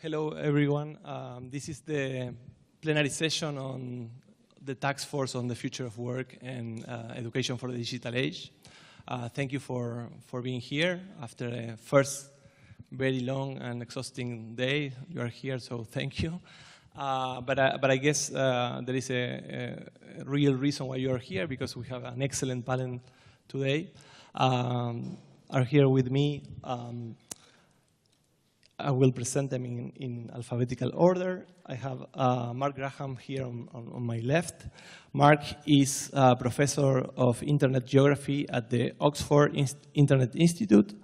Hello, everyone. This is the plenary session on the task force on the future of work and education for the digital age. Thank you for being here after a first very long and exhausting day. You are here, so thank you. But I guess there is a real reason why you are here, because we have an excellent panel today. Are here with me. I will present them in alphabetical order. I have Mark Graham here on my left. Mark is a professor of Internet Geography at the Oxford Internet Institute.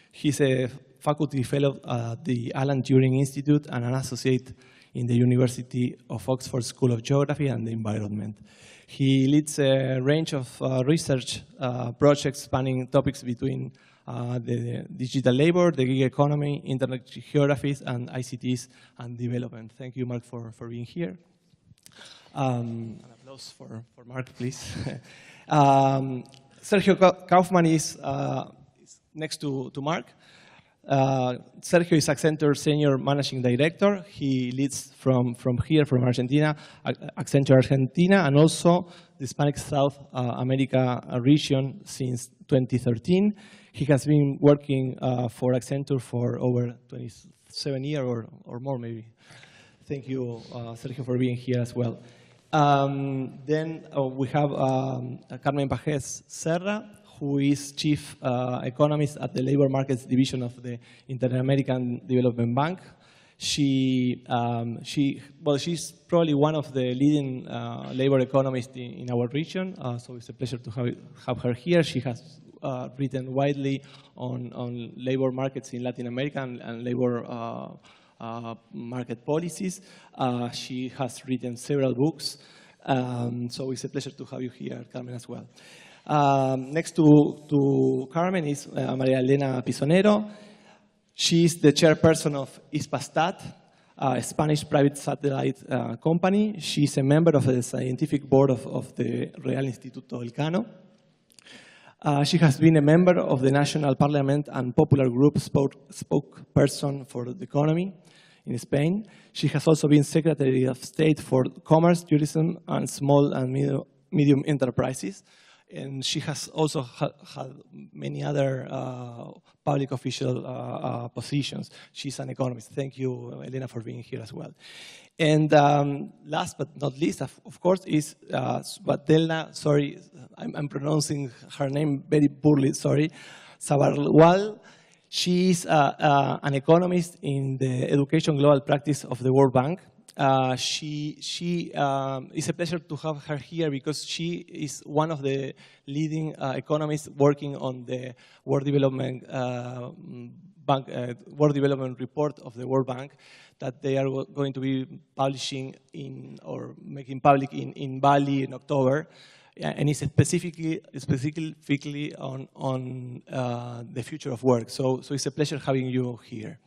He's a faculty fellow at the Alan Turing Institute and an associate in the University of Oxford School of Geography and the Environment. He leads a range of research projects spanning topics between the digital labor, the gig economy, internet geographies, and ICTs and development. Thank you, Mark, for being here. An applause for Mark, please. Sergio Kaufman is next to Mark. Sergio is Accenture Senior Managing Director. He leads from Argentina, Accenture Argentina, and also the Hispanic South America region since 2013. He has been working for Accenture for over 27 years or more, maybe. Thank you, Sergio, for being here as well. Then we have Carmen Pagés-Serra, who is Chief Economist at the Labor Markets Division of the Inter-American Development Bank. She's probably one of the leading labor economists in our region, so it's a pleasure to have her here. She has written widely on labor markets in Latin America and labor market policies. She has written several books, so it's a pleasure to have you here, Carmen, as well. Next to Carmen is Maria Elena Pisonero. She is the chairperson of Hispasat, a Spanish private satellite company. She is a member of the scientific board of the Real Instituto Elcano. She has been a member of the National Parliament and Popular Group spokesperson for the economy in Spain. She has also been Secretary of State for Commerce, Tourism, and Small and Medium Enterprises. And she has also had many other public official positions. She's an economist. Thank you, Elena, for being here as well. And last but not least, of course, is Shwetlena. Sorry, I'm pronouncing her name very poorly, sorry. Sabaral. She is an economist in the Education Global Practice of the World Bank. It's a pleasure to have her here because she is one of the leading economists working on the World Development World Development Report of the World Bank that they are going to be publishing or making public in Bali in October, and it's specifically on the future of work. So it's a pleasure having you here.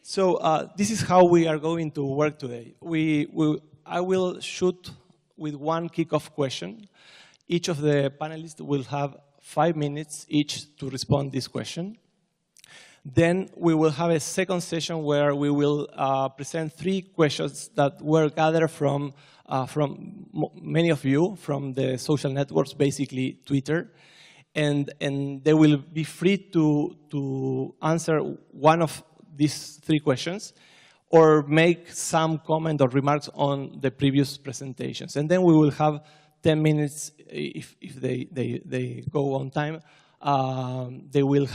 So this is how we are going to work today. I will shoot with one kickoff question. Each of the panelists will have 5 minutes each to respond to this question. Then we will have a second session where we will present 3 questions that were gathered from many of you from the social networks, basically Twitter. And they will be free to answer one of these 3 questions, or make some comment or remarks on the previous presentations. And then we will have 10 minutes, if they go on time, we will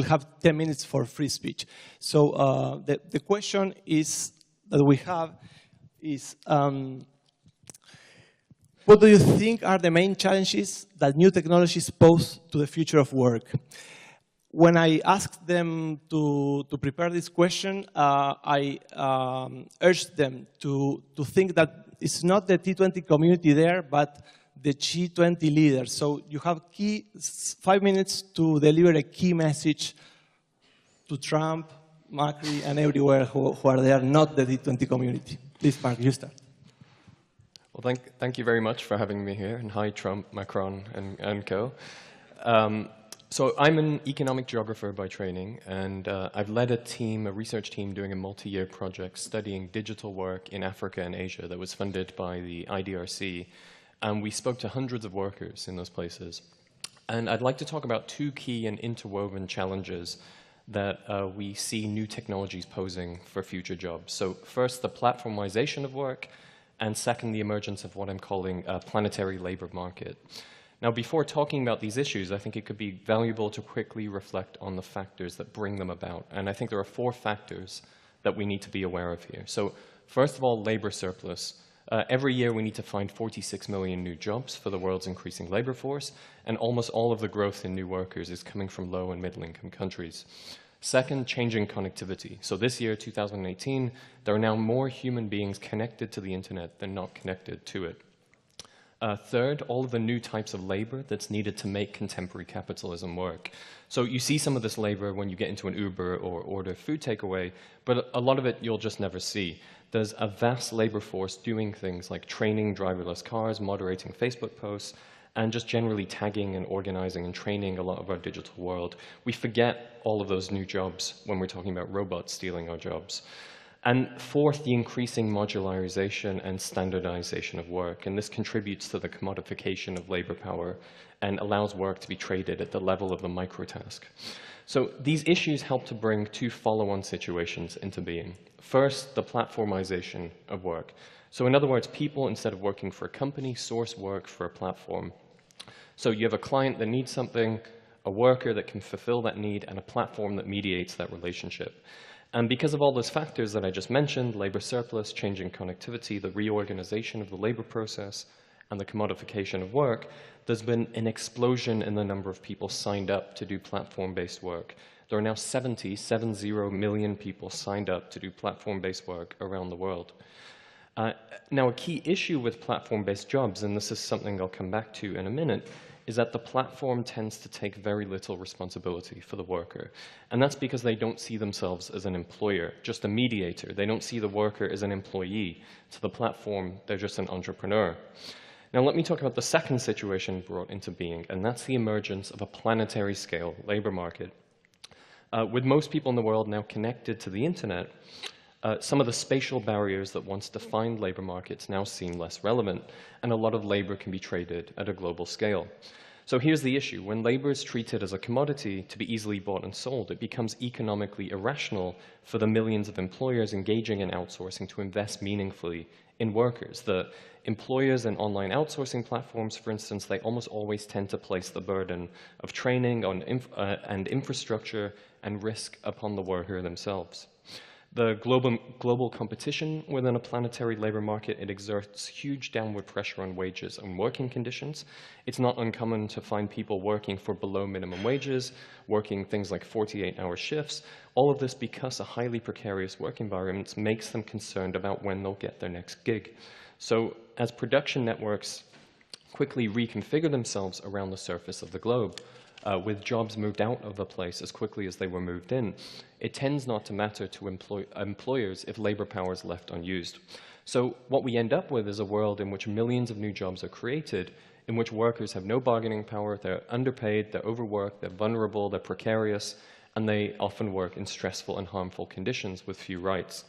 have 10 minutes for free speech. So the question that we have is, what do you think are the main challenges that new technologies pose to the future of work? When I asked them to prepare this question, I urged them to think that it's not the T20 community there, but the G20 leaders. So you have 5 minutes to deliver a key message to Trump, Macri, and everywhere who are there, not the T20 community. Please, Mark, you start. Well, thank you very much for having me here, and hi, Trump, Macron, and co. So I'm an economic geographer by training, and I've led a research team doing a multi-year project studying digital work in Africa and Asia that was funded by the IDRC. And we spoke to hundreds of workers in those places. And I'd like to talk about two key and interwoven challenges that we see new technologies posing for future jobs. So first, the platformization of work, and second, the emergence of what I'm calling a planetary labor market. Now, before talking about these issues, I think it could be valuable to quickly reflect on the factors that bring them about. And I think there are 4 factors that we need to be aware of here. So first of all, labor surplus. Every year we need to find 46 million new jobs for the world's increasing labor force, and almost all of the growth in new workers is coming from low and middle income countries. Second, changing connectivity. So this year, 2018, there are now more human beings connected to the internet than not connected to it. Third, all of the new types of labor that's needed to make contemporary capitalism work. So you see some of this labor when you get into an Uber or order food takeaway, but a lot of it you'll just never see. There's a vast labor force doing things like training driverless cars, moderating Facebook posts, and just generally tagging and organizing and training a lot of our digital world. We forget all of those new jobs when we're talking about robots stealing our jobs. And fourth, the increasing modularization and standardization of work. And this contributes to the commodification of labor power and allows work to be traded at the level of the microtask. So these issues help to bring 2 follow-on situations into being. First, the platformization of work. So in other words, people, instead of working for a company, source work for a platform. So you have a client that needs something, a worker that can fulfill that need, and a platform that mediates that relationship. And because of all those factors that I just mentioned, labor surplus, changing connectivity, the reorganization of the labor process, and the commodification of work, there's been an explosion in the number of people signed up to do platform-based work. There are now 70 million people signed up to do platform-based work around the world. Now, a key issue with platform-based jobs, and this is something I'll come back to in a minute, is that the platform tends to take very little responsibility for the worker. And that's because they don't see themselves as an employer, just a mediator. They don't see the worker as an employee. To the platform, they're just an entrepreneur. Now, let me talk about the second situation brought into being, and that's the emergence of a planetary scale labor market. With most people in the world now connected to the internet, some of the spatial barriers that once defined labor markets now seem less relevant, and a lot of labor can be traded at a global scale. So here's the issue. When labor is treated as a commodity to be easily bought and sold, it becomes economically irrational for the millions of employers engaging in outsourcing to invest meaningfully in workers. The employers and online outsourcing platforms, for instance, they almost always tend to place the burden of training on and infrastructure and risk upon the worker themselves. The global competition within a planetary labor market, it exerts huge downward pressure on wages and working conditions. It's not uncommon to find people working for below minimum wages, working things like 48-hour shifts, all of this because a highly precarious work environment makes them concerned about when they'll get their next gig. So as production networks quickly reconfigure themselves around the surface of the globe, with jobs moved out of a place as quickly as they were moved in, it tends not to matter to employers if labor power is left unused. So what we end up with is a world in which millions of new jobs are created, in which workers have no bargaining power, they're underpaid, they're overworked, they're vulnerable, they're precarious, and they often work in stressful and harmful conditions with few rights.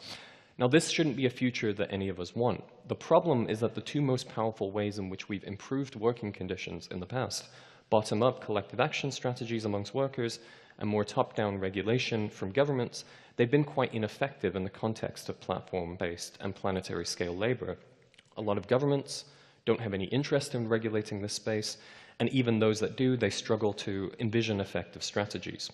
Now, this shouldn't be a future that any of us want. The problem is that the 2 most powerful ways in which we've improved working conditions in the past, bottom-up collective action strategies amongst workers and more top-down regulation from governments, they've been quite ineffective in the context of platform-based and planetary-scale labor. A lot of governments don't have any interest in regulating this space, and even those that do, they struggle to envision effective strategies.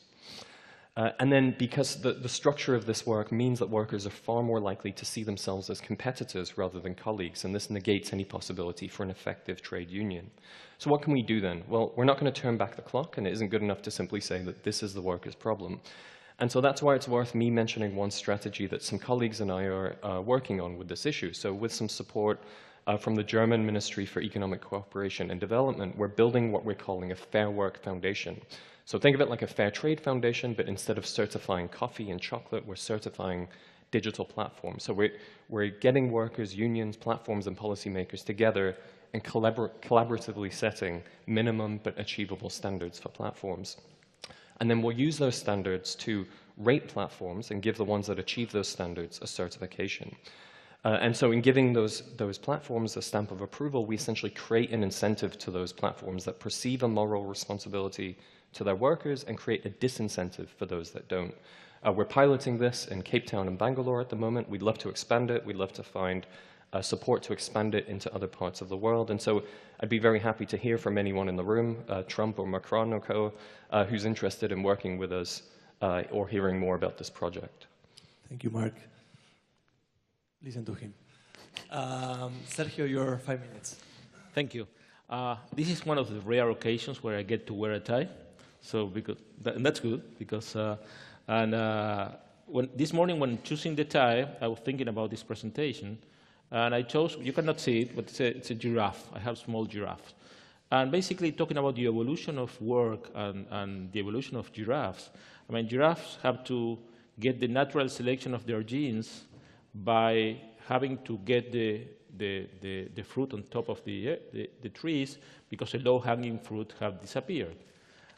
And then because the structure of this work means that workers are far more likely to see themselves as competitors rather than colleagues, and this negates any possibility for an effective trade union. So what can we do then? Well, we're not going to turn back the clock, and it isn't good enough to simply say that this is the workers' problem. And so that's why it's worth me mentioning one strategy that some colleagues and I are working on with this issue. So with some support from the German Ministry for Economic Cooperation and Development, we're building what we're calling a Fair Work Foundation. So think of it like a fair trade foundation, but instead of certifying coffee and chocolate, we're certifying digital platforms. So we're getting workers, unions, platforms, and policymakers together and collaboratively setting minimum but achievable standards for platforms. And then we'll use those standards to rate platforms and give the ones that achieve those standards a certification. And so in giving those platforms a stamp of approval, we essentially create an incentive to those platforms that perceive a moral responsibility to their workers and create a disincentive for those that don't. We're piloting this in Cape Town and Bangalore at the moment. We'd love to expand it. We'd love to find support to expand it into other parts of the world. And so I'd be very happy to hear from anyone in the room, Trump or Macron or co, who's interested in working with us or hearing more about this project. Thank you, Mark. Listen to him. Sergio, your 5 minutes. Thank you. This is one of the rare occasions where I get to wear a tie. So and that's good, because this morning when choosing the tie, I was thinking about this presentation, and I chose, you cannot see it, but it's a giraffe. I have small giraffes. And basically talking about the evolution of work and the evolution of giraffes. I mean, giraffes have to get the natural selection of their genes by having to get the fruit on top of the trees, because the low-hanging fruit have disappeared.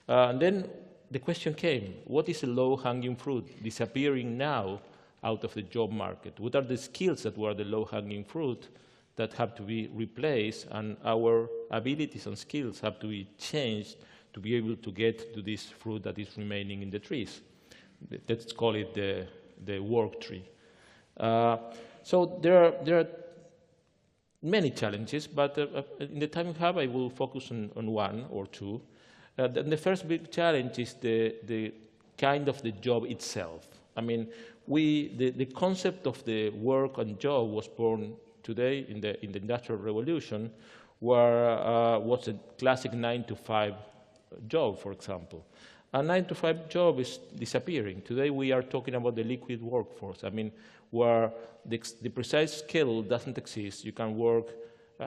And then the question came, what is a low-hanging fruit disappearing now out of the job market? What are the skills that were the low-hanging fruit that have to be replaced, and our abilities and skills have to be changed to be able to get to this fruit that is remaining in the trees? Let's call it the work tree. So there are many challenges, but in the time we have, I will focus on one or two. The first big challenge is the kind of the job itself. I mean, the concept of the work and job was born today in the Industrial Revolution, where was a classic 9-to-5 job, for example. A 9-to-5 job is disappearing. Today we are talking about the liquid workforce. I mean, where the precise skill doesn't exist. You can work,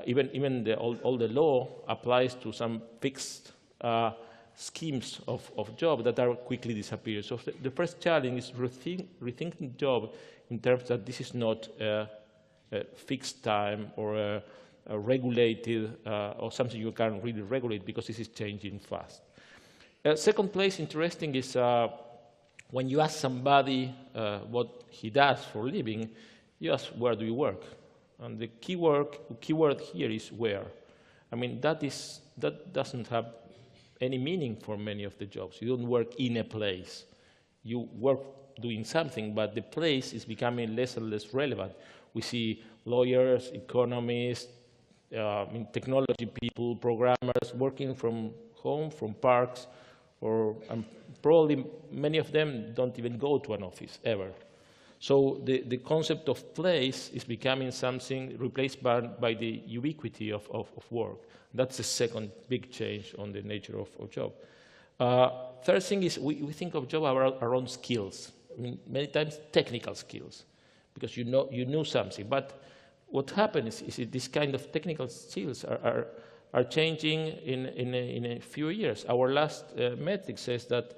even all the law applies to some fixed schemes of job that are quickly disappearing. So the first challenge is rethinking job in terms that this is not a fixed time or a regulated or something you can really regulate, because this is changing fast. Second place interesting is when you ask somebody what he does for a living, you ask, where do you work? And the keyword here is where. I mean, that doesn't have any meaning for many of the jobs. You don't work in a place. You work doing something, but the place is becoming less and less relevant. We see lawyers, economists, technology people, programmers working from home, from parks, and probably many of them don't even go to an office ever. So the concept of place is becoming something replaced by the ubiquity of work. That's the second big change on the nature of job. Third thing is we think of job around skills. I mean, many times technical skills, because you know something. But what happens is this kind of technical skills are changing in a few years. Our last metric says that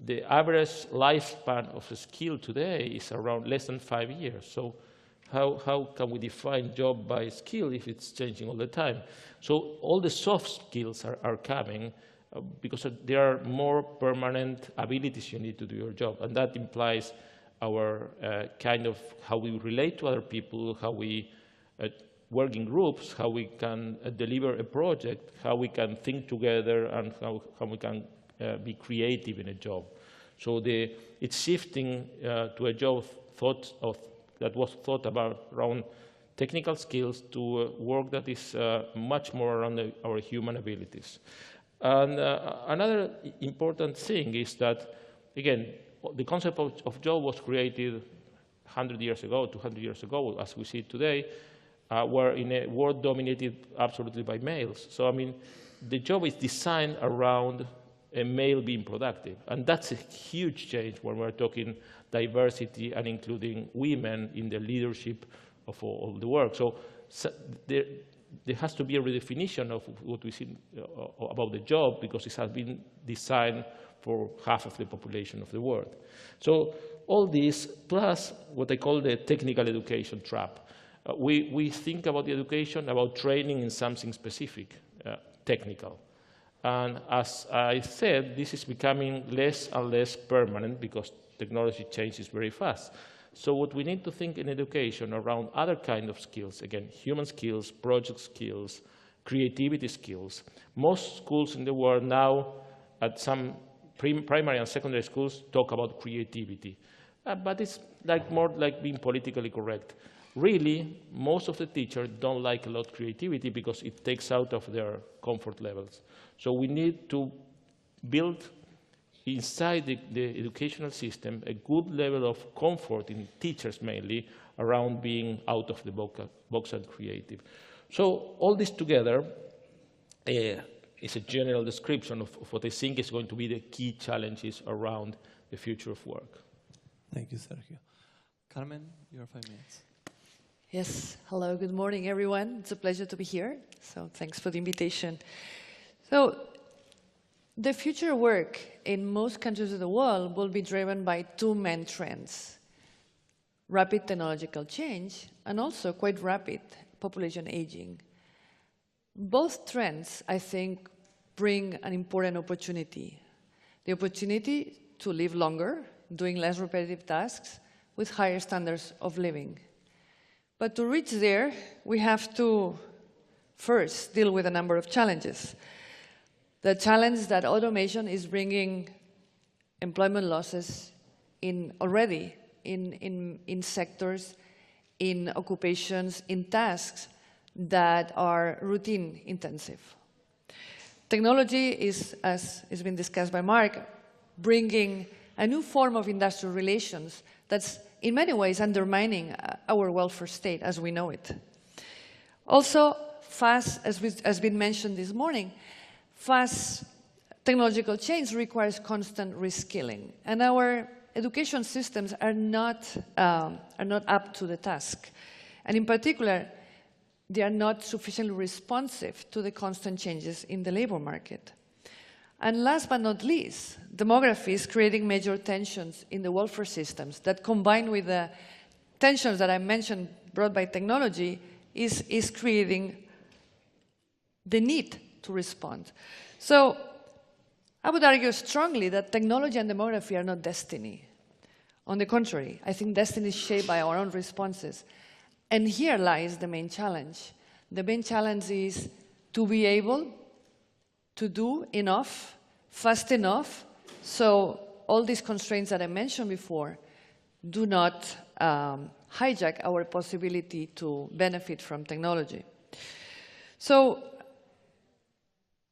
the average lifespan of a skill today is around less than 5 years. So how can we define job by skill if it's changing all the time? So all the soft skills are coming because there are more permanent abilities you need to do your job. And that implies our kind of how we relate to other people, how we work in groups, how we can deliver a project, how we can think together, and how we can be creative in a job. So it's shifting to a job that was thought about around technical skills to work that is much more around our human abilities. And another important thing is that, again, the concept of job was created 100 years ago, 200 years ago, as we see today, were in a world dominated absolutely by males. So, I mean, the job is designed around a male being productive. And that's a huge change when we're talking diversity and including women in the leadership of all the work. So there has to be a redefinition of what we see about the job, because it has been designed for half of the population of the world. So all this, plus what I call the technical education trap. We think about the education, about training in something specific, technical. And as I said, this is becoming less and less permanent because technology changes very fast. So what we need to think in education around other kind of skills, again, human skills, project skills, creativity skills. Most schools in the world now, at some primary and secondary schools, talk about creativity. But it's more like being politically correct. Really, most of the teachers don't like a lot creativity because it takes out of their comfort levels. So we need to build inside the educational system a good level of comfort in teachers mainly around being out of the box and creative. So all this together is a general description of what I think is going to be the key challenges around the future of work. Thank you, Sergio. Carmen, your 5 minutes. Yes, hello, good morning, everyone. It's a pleasure to be here, so thanks for the invitation. So, the future of work in most countries of the world will be driven by two main trends: rapid technological change and also quite rapid population aging. Both trends, I think, bring an important opportunity. The opportunity to live longer, doing less repetitive tasks, with higher standards of living. But to reach there, we have to first deal with a number of challenges. The challenge that automation is bringing employment losses already in sectors, in occupations, in tasks that are routine intensive. Technology is, as has been discussed by Mark, bringing a new form of industrial relations that's in many ways undermining our welfare state as we know it. Also, fast, as has been mentioned this morning, fast technological change requires constant reskilling, and our education systems are not up to the task. And in particular, they are not sufficiently responsive to the constant changes in the labor market. And last but not least, demography is creating major tensions in the welfare systems that, combined with the tensions that I mentioned brought by technology, is creating the need to respond. So I would argue strongly that technology and demography are not destiny. On the contrary, I think destiny is shaped by our own responses. And here lies the main challenge. The main challenge is to be able to do enough, fast enough, so all these constraints that I mentioned before do not hijack our possibility to benefit from technology. So,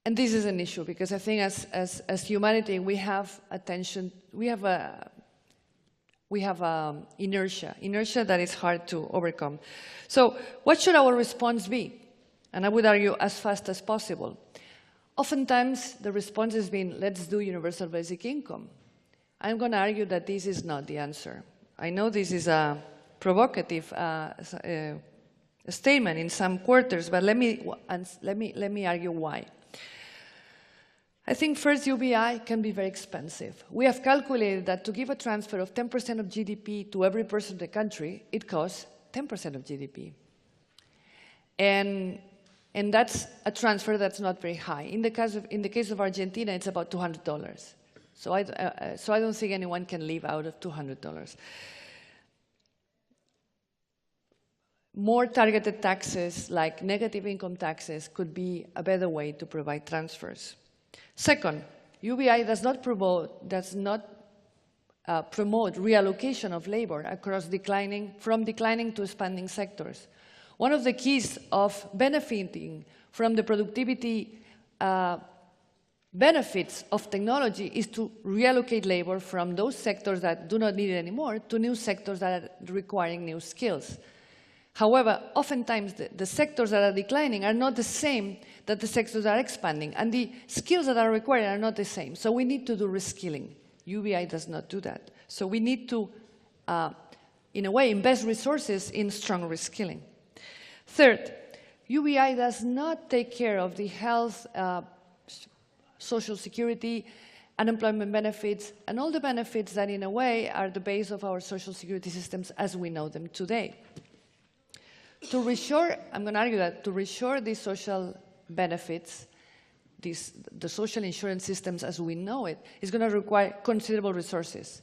and this is an issue because I think as humanity we have attention, we have inertia that is hard to overcome. So what should our response be? And I would argue as fast as possible. Oftentimes, the response has been, let's do universal basic income. I'm going to argue that this is not the answer. I know this is a provocative statement in some quarters, but let me argue why. I think first, UBI can be very expensive. We have calculated that to give a transfer of 10% of GDP to every person in the country, it costs 10% of GDP. And that's a transfer that's not very high. In the case of Argentina, it's about $200. So I don't think anyone can live out of $200. More targeted taxes, like negative income taxes, could be a better way to provide transfers. Second, UBI does not promote reallocation of labor across from declining to expanding sectors. One of the keys of benefiting from the productivity benefits of technology is to reallocate labor from those sectors that do not need it anymore to new sectors that are requiring new skills. However, oftentimes the sectors that are declining are not the same that the sectors that are expanding, and the skills that are required are not the same. So we need to do reskilling. UBI does not do that. So we need to, in a way, invest resources in strong reskilling. Third, UBI does not take care of the health, social security, unemployment benefits, and all the benefits that, in a way, are the base of our social security systems as we know them today. To reshore, I'm going to argue that to reshore these social benefits, the social insurance systems as we know it, is going to require considerable resources.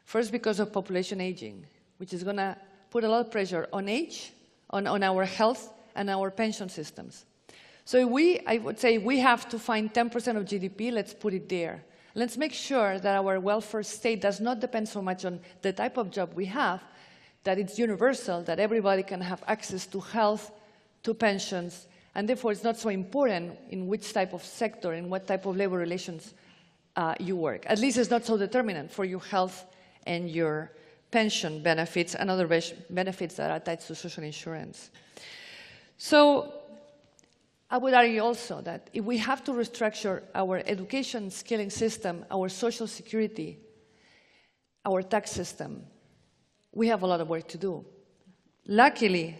First, because of population aging, which is going to put a lot of pressure on age, on our health, and our pension systems. So I would say we have to find 10% of GDP, let's put it there. Let's make sure that our welfare state does not depend so much on the type of job we have, that it's universal, that everybody can have access to health, to pensions, and therefore it's not so important in which type of sector, in what type of labor relations you work. At least it's not so determinant for your health and your pension benefits and other benefits that are attached to social insurance. So I would argue also that if we have to restructure our education skilling system, our social security, our tax system, we have a lot of work to do. Luckily,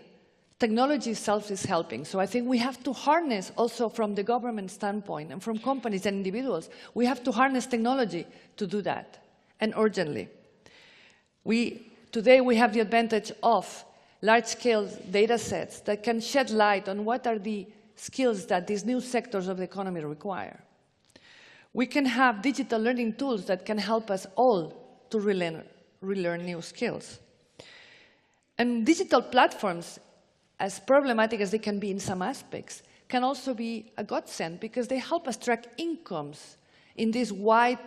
technology itself is helping. So I think we have to harness also from the government standpoint and from companies and individuals, we have to harness technology to do that, and urgently. Today we have the advantage of large-scale data sets that can shed light on what are the skills that these new sectors of the economy require. We can have digital learning tools that can help us all to relearn new skills. And digital platforms, as problematic as they can be in some aspects, can also be a godsend because they help us track incomes in these wide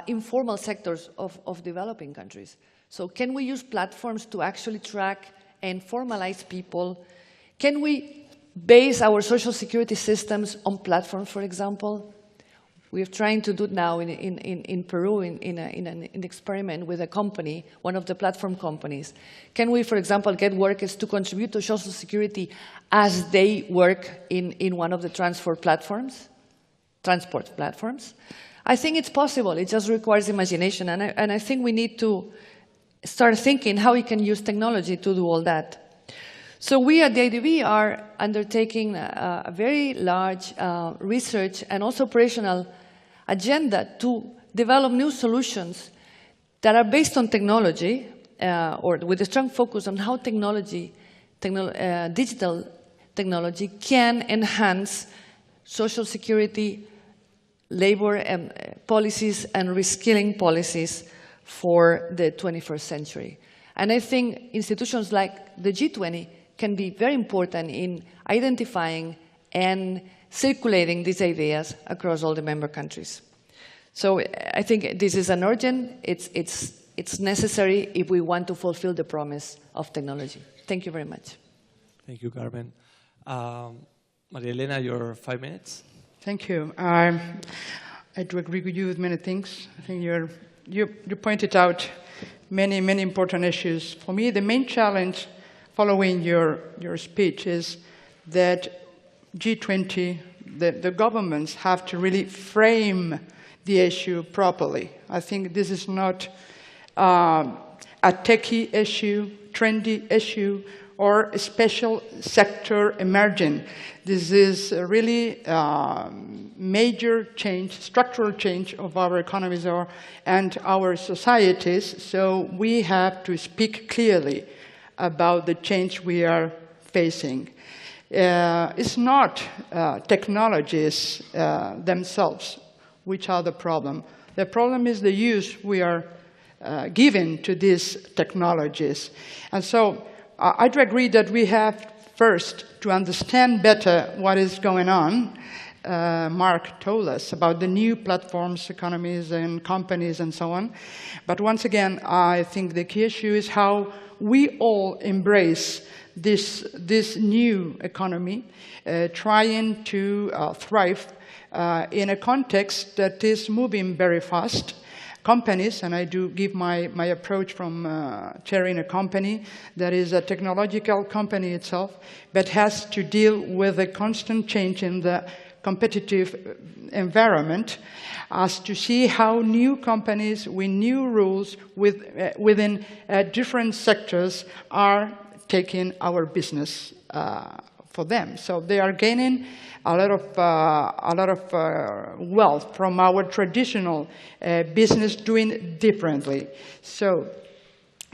informal sectors of developing countries. So can we use platforms to actually track and formalize people? Can we base our social security systems on platforms, for example? We're trying to do it now in Peru in an experiment with a company, one of the platform companies. Can we, for example, get workers to contribute to social security as they work in one of the transport platforms? I think it's possible. It just requires imagination. And I think we need to start thinking how we can use technology to do all that. So we at the IDB are undertaking a very large research and also operational agenda to develop new solutions that are based on technology or with a strong focus on how digital technology can enhance social security, labor policies and reskilling policies for the 21st century. And I think institutions like the G20 can be very important in identifying and circulating these ideas across all the member countries. So I think this is an urgent, it's necessary if we want to fulfill the promise of technology. Thank you very much. Thank you, Carmen. Maria Elena, your 5 minutes. Thank you. I do agree with you with many things. I think you pointed out many important issues. For me, the main challenge following your speech is that G20, the governments have to really frame the issue properly. I think this is not a techie issue, trendy issue, or a special sector emerging. This is a really major change, structural change of our economies and our societies. So we have to speak clearly about the change we are facing. It's not technologies themselves which are the problem. The problem is the use we are giving to these technologies. And so I do agree that we have first to understand better what is going on. Mark told us about the new platforms, economies, and companies, and so on. But once again, I think the key issue is how we all embrace this new economy, trying to thrive in a context that is moving very fast. Companies, and I do give my approach from chairing a company that is a technological company itself, but has to deal with a constant change in the competitive environment, as to see how new companies with new rules within different sectors are taking our business for them. So they are gaining a lot of wealth from our traditional business doing differently. So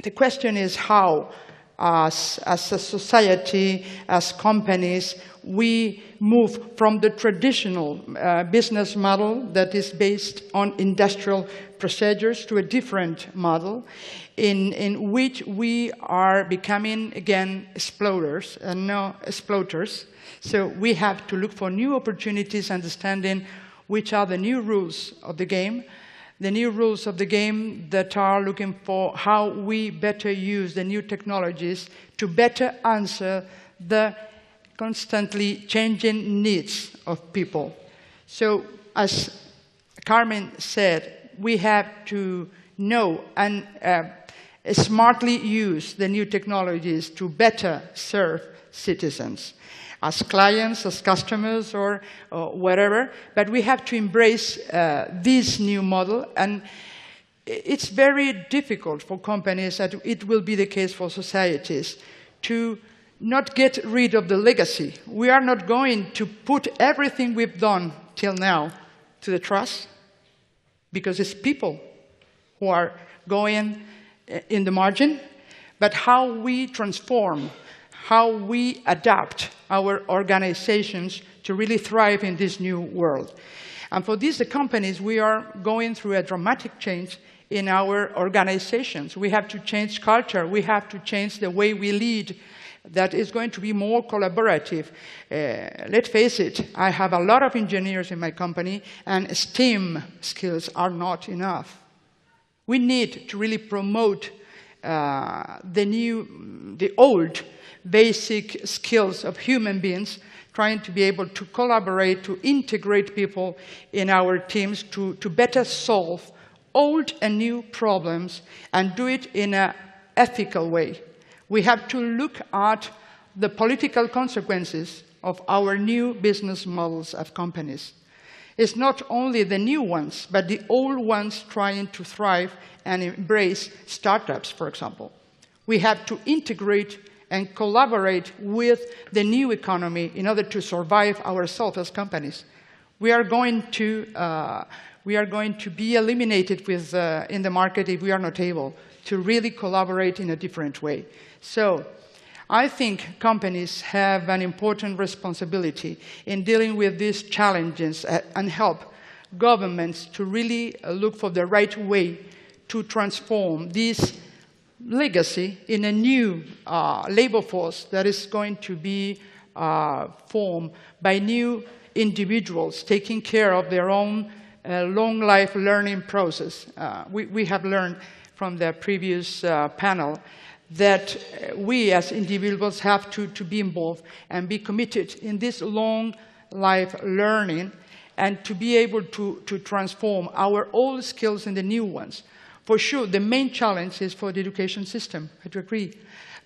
the question is how as a society, as companies, we move from the traditional business model that is based on industrial procedures to a different model in which we are becoming, again, explorers and not exploiters. So we have to look for new opportunities, understanding which are the new rules of the game that are looking for how we better use the new technologies to better answer the constantly changing needs of people. So, as Carmen said, we have to know and smartly use the new technologies to better serve citizens, as clients, as customers, or whatever. But we have to embrace this new model, and it's very difficult for companies, and it will be the case for societies, to not get rid of the legacy. We are not going to put everything we've done till now to the trust, because it's people who are going in the margin, but how we transform, how we adapt our organizations to really thrive in this new world. And for these, the companies, we are going through a dramatic change in our organizations. We have to change culture. We have to change the way we lead. That is going to be more collaborative. Let's face it, I have a lot of engineers in my company, and STEM skills are not enough. We need to really promote the old basic skills of human beings, trying to be able to collaborate, to integrate people in our teams, to better solve old and new problems, and do it in an ethical way. We have to look at the political consequences of our new business models of companies. It's not only the new ones, but the old ones trying to thrive and embrace startups, for example. We have to integrate and collaborate with the new economy in order to survive ourselves as companies. We are going to be eliminated in the market if we are not able to really collaborate in a different way. So I think companies have an important responsibility in dealing with these challenges and help governments to really look for the right way to transform this legacy in a new labor force that is going to be formed by new individuals taking care of their own long life learning process. We have learned from the previous panel that we as individuals have to be involved and be committed in this long life learning and to be able to transform our old skills in the new ones. For sure, the main challenge is for the education system, I do agree.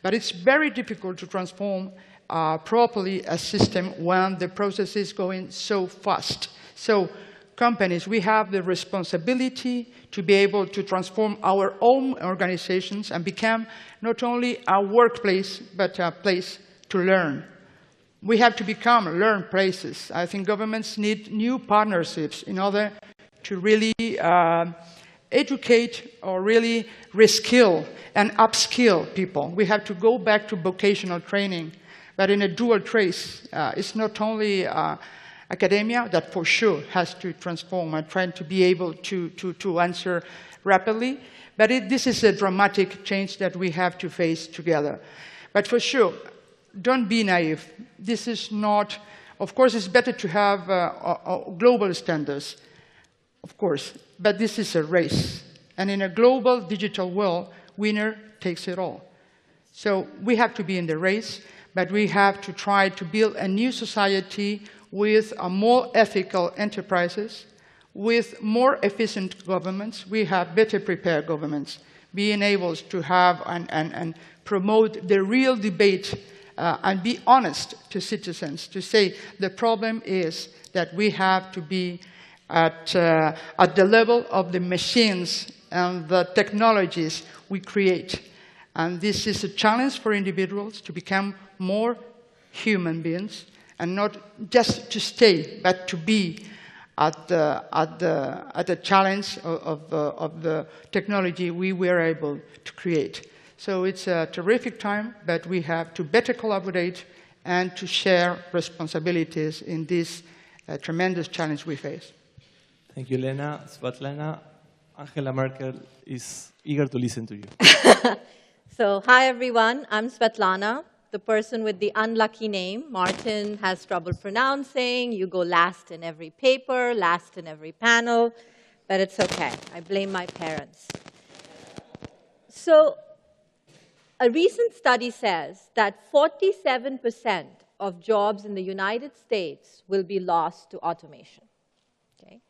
But it's very difficult to transform properly a system when the process is going so fast. So companies, we have the responsibility to be able to transform our own organizations and become not only a workplace, but a place to learn. We have to become learn places. I think governments need new partnerships in order to really educate or really reskill and upskill people. We have to go back to vocational training, but in a dual trace. It's not only academia that for sure has to transform and trying to be able to answer rapidly, but this is a dramatic change that we have to face together. But for sure, don't be naive. This is not, of course, it's better to have global standards, of course, but this is a race. And in a global digital world, winner takes it all. So we have to be in the race, but we have to try to build a new society with more ethical enterprises, with more efficient governments. We have better prepared governments, being able to have and promote the real debate and be honest to citizens, to say the problem is that we have to be at the level of the machines and the technologies we create. And this is a challenge for individuals to become more human beings and not just to stay, but to be at the challenge of the technology we were able to create. So it's a terrific time, but we have to better collaborate and to share responsibilities in this tremendous challenge we face. Thank you, Elena. Shwetlena, Angela Merkel is eager to listen to you. So, hi everyone, I'm Shwetlena, the person with the unlucky name. Martin has trouble pronouncing. You go last in every paper, last in every panel, but it's okay. I blame my parents. So, a recent study says that 47% of jobs in the United States will be lost to automation. Okay?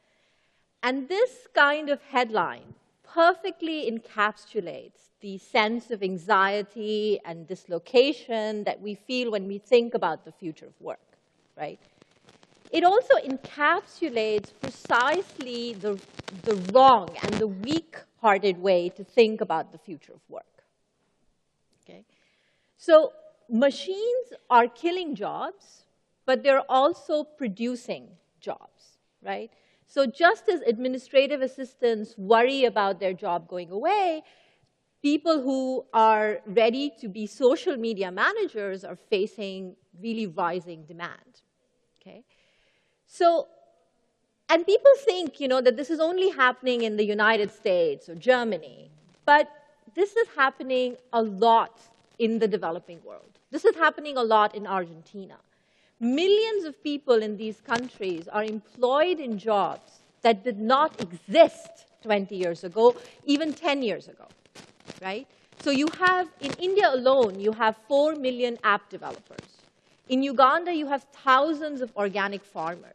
And this kind of headline perfectly encapsulates the sense of anxiety and dislocation that we feel when we think about the future of work, right? It also encapsulates precisely the wrong and the weak-hearted way to think about the future of work. Okay? So machines are killing jobs, but they're also producing jobs, right? So just as administrative assistants worry about their job going away, people who are ready to be social media managers are facing really rising demand, okay? So, and people think, that this is only happening in the United States or Germany, but this is happening a lot in the developing world. This is happening a lot in Argentina. Millions of people in these countries are employed in jobs that did not exist 20 years ago, even 10 years ago. Right? So you have, in India alone, you have 4 million app developers. In Uganda, you have thousands of organic farmers.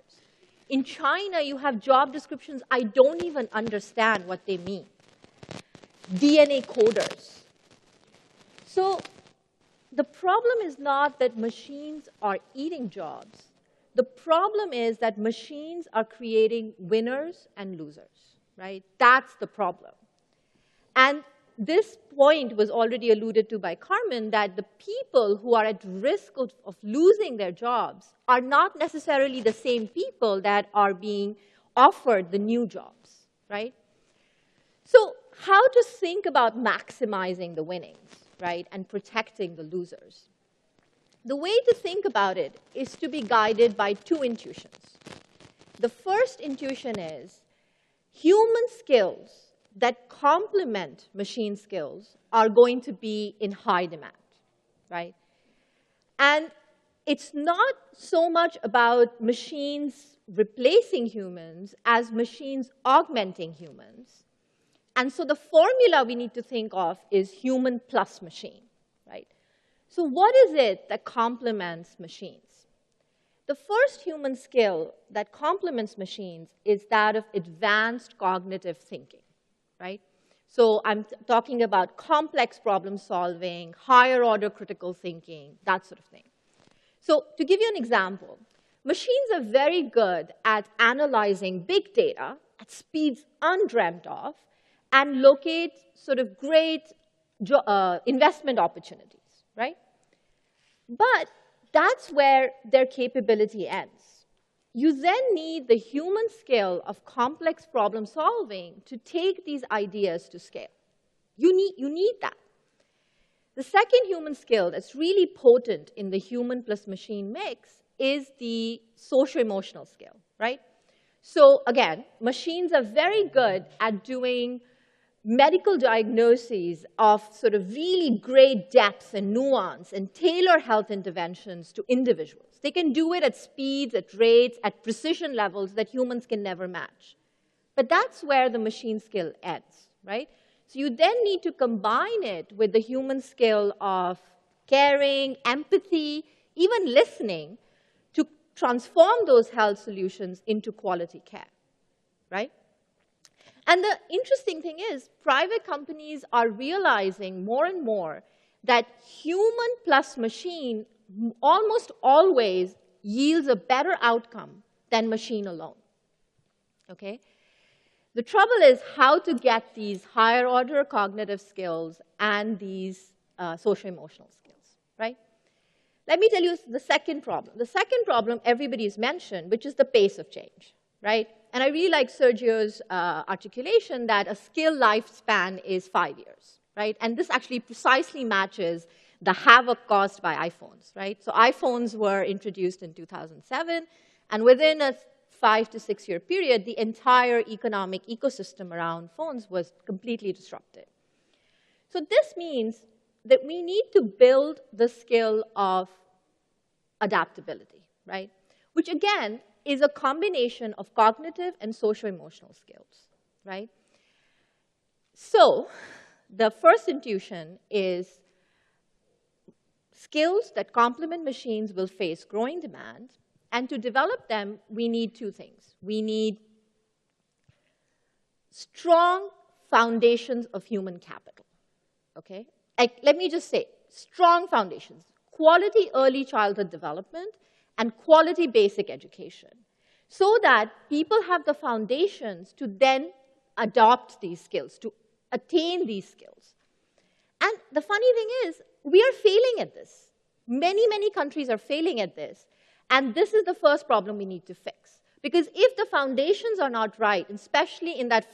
In China, you have job descriptions I don't even understand what they mean. DNA coders. So the problem is not that machines are eating jobs. The problem is that machines are creating winners and losers. Right? That's the problem. And this point was already alluded to by Carmen, that the people who are at risk of losing their jobs are not necessarily the same people that are being offered the new jobs, right? So how to think about maximizing the winnings, right, and protecting the losers? The way to think about it is to be guided by two intuitions. The first intuition is human skills that complement machine skills are going to be in high demand, right? And it's not so much about machines replacing humans as machines augmenting humans. And so the formula we need to think of is human plus machine, right? So what is it that complements machines? The first human skill that complements machines is that of advanced cognitive thinking. Right? So I'm talking about complex problem solving, higher order critical thinking, that sort of thing. So to give you an example, machines are very good at analyzing big data at speeds undreamt of and locate sort of great investment opportunities, right? But that's where their capability ends. You then need the human skill of complex problem solving to take these ideas to scale. You need that. The second human skill that's really potent in the human plus machine mix is the socio-emotional skill, right? So again, machines are very good at doing medical diagnoses of sort of really great depth and nuance and tailor health interventions to individuals. They can do it at speeds, at rates, at precision levels that humans can never match. But that's where the machine skill ends, right? So you then need to combine it with the human skill of caring, empathy, even listening to transform those health solutions into quality care, right? And the interesting thing is, private companies are realizing more and more that human plus machine almost always yields a better outcome than machine alone, okay? The trouble is how to get these higher order cognitive skills and these socio-emotional skills, right? Let me tell you the second problem. The second problem everybody's mentioned, which is the pace of change, right? And I really like Sergio's articulation that a skill lifespan is 5 years, right? And this actually precisely matches the havoc caused by iPhones, right? So iPhones were introduced in 2007, and within a 5 to 6 year period, the entire economic ecosystem around phones was completely disrupted. So this means that we need to build the skill of adaptability, right? Which again is a combination of cognitive and socio-emotional skills, right? So the first intuition is skills that complement machines will face growing demand, and to develop them, we need two things. We need strong foundations of human capital, okay? Let me just say, strong foundations, quality early childhood development, and quality basic education, so that people have the foundations to then adopt these skills, to attain these skills. And the funny thing is, we are failing at this. Many, many countries are failing at this. And this is the first problem we need to fix. Because if the foundations are not right, especially in that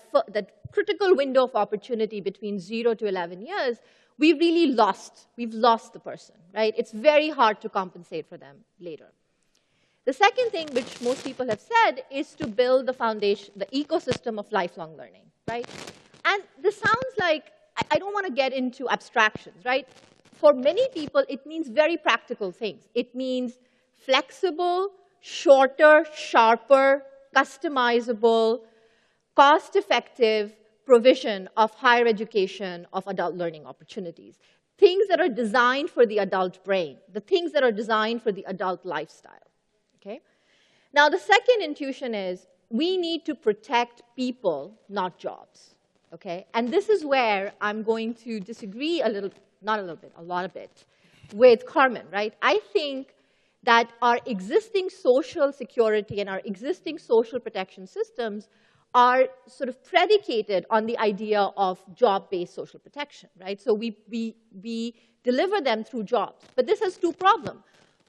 critical window of opportunity between 0 to 11 years, we've lost the person, right? It's very hard to compensate for them later. The second thing, which most people have said, is to build the foundation, the ecosystem of lifelong learning, right? And this sounds like, I don't want to get into abstractions, right? For many people, it means very practical things. It means flexible, shorter, sharper, customizable, cost-effective provision of higher education, of adult learning opportunities. Things that are designed for the adult brain, the things that are designed for the adult lifestyle, okay? Now, the second intuition is we need to protect people, not jobs, okay? And this is where I'm going to disagree a little, not a little bit, a lot of it, with Carmen, right? I think that our existing social security and our existing social protection systems are sort of predicated on the idea of job-based social protection, right? So we deliver them through jobs. But this has two problems.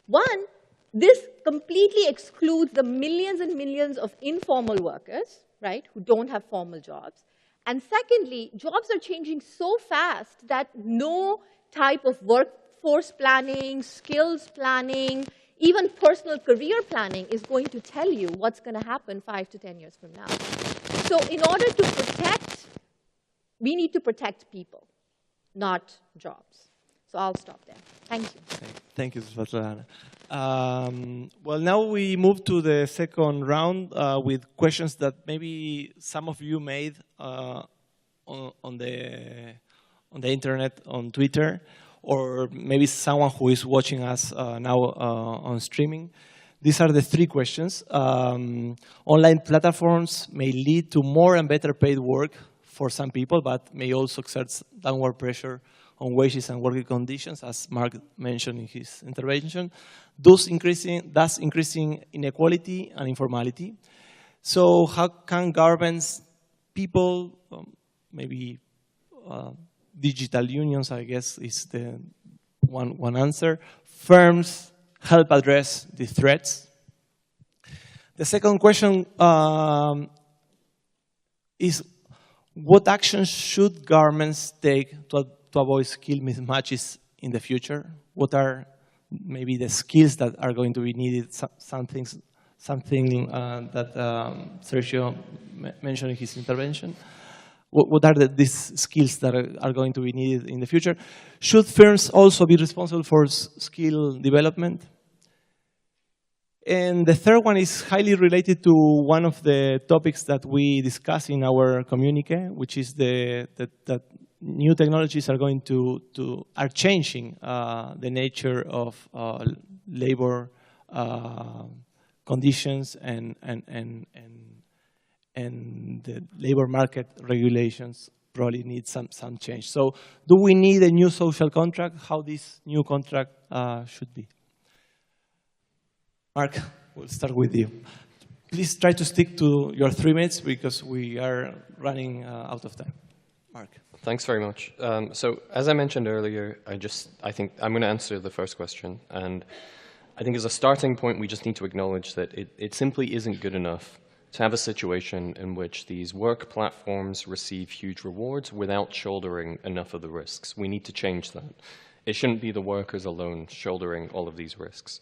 One, this completely excludes the millions and millions of informal workers, right, who don't have formal jobs. And secondly, jobs are changing so fast that no type of workforce planning, skills planning, even personal career planning is going to tell you what's going to happen 5 to 10 years from now. So in order to protect, we need to protect people, not jobs. So I'll stop there. Thank you. Thank you, Shwetlena. Well, now we move to the second round with questions that maybe some of you made on the internet, on Twitter, or maybe someone who is watching us now on streaming. These are the three questions. Online platforms may lead to more and better paid work for some people, but may also exert downward pressure on wages and working conditions, as Mark mentioned in his intervention, thus increasing inequality and informality. So how can governments, people, maybe digital unions, I guess, is the one answer, firms help address the threats? The second question is, what actions should governments take to avoid skill mismatches in the future? What are maybe the skills that are going to be needed? Something that Sergio mentioned in his intervention. What are these skills that are going to be needed in the future? Should firms also be responsible for skill development? And the third one is highly related to one of the topics that we discuss in our communique, which is that new technologies are going are changing the nature of labor conditions and the labor market regulations probably need some change. So do we need a new social contract? How this new contract should be? Mark, we'll start with you. Please try to stick to your 3 minutes because we are running out of time. Mark. Thanks very much. So as I mentioned earlier, I think I'm going to answer the first question. And I think as a starting point, we just need to acknowledge that it simply isn't good enough to have a situation in which these work platforms receive huge rewards without shouldering enough of the risks. We need to change that. It shouldn't be the workers alone shouldering all of these risks.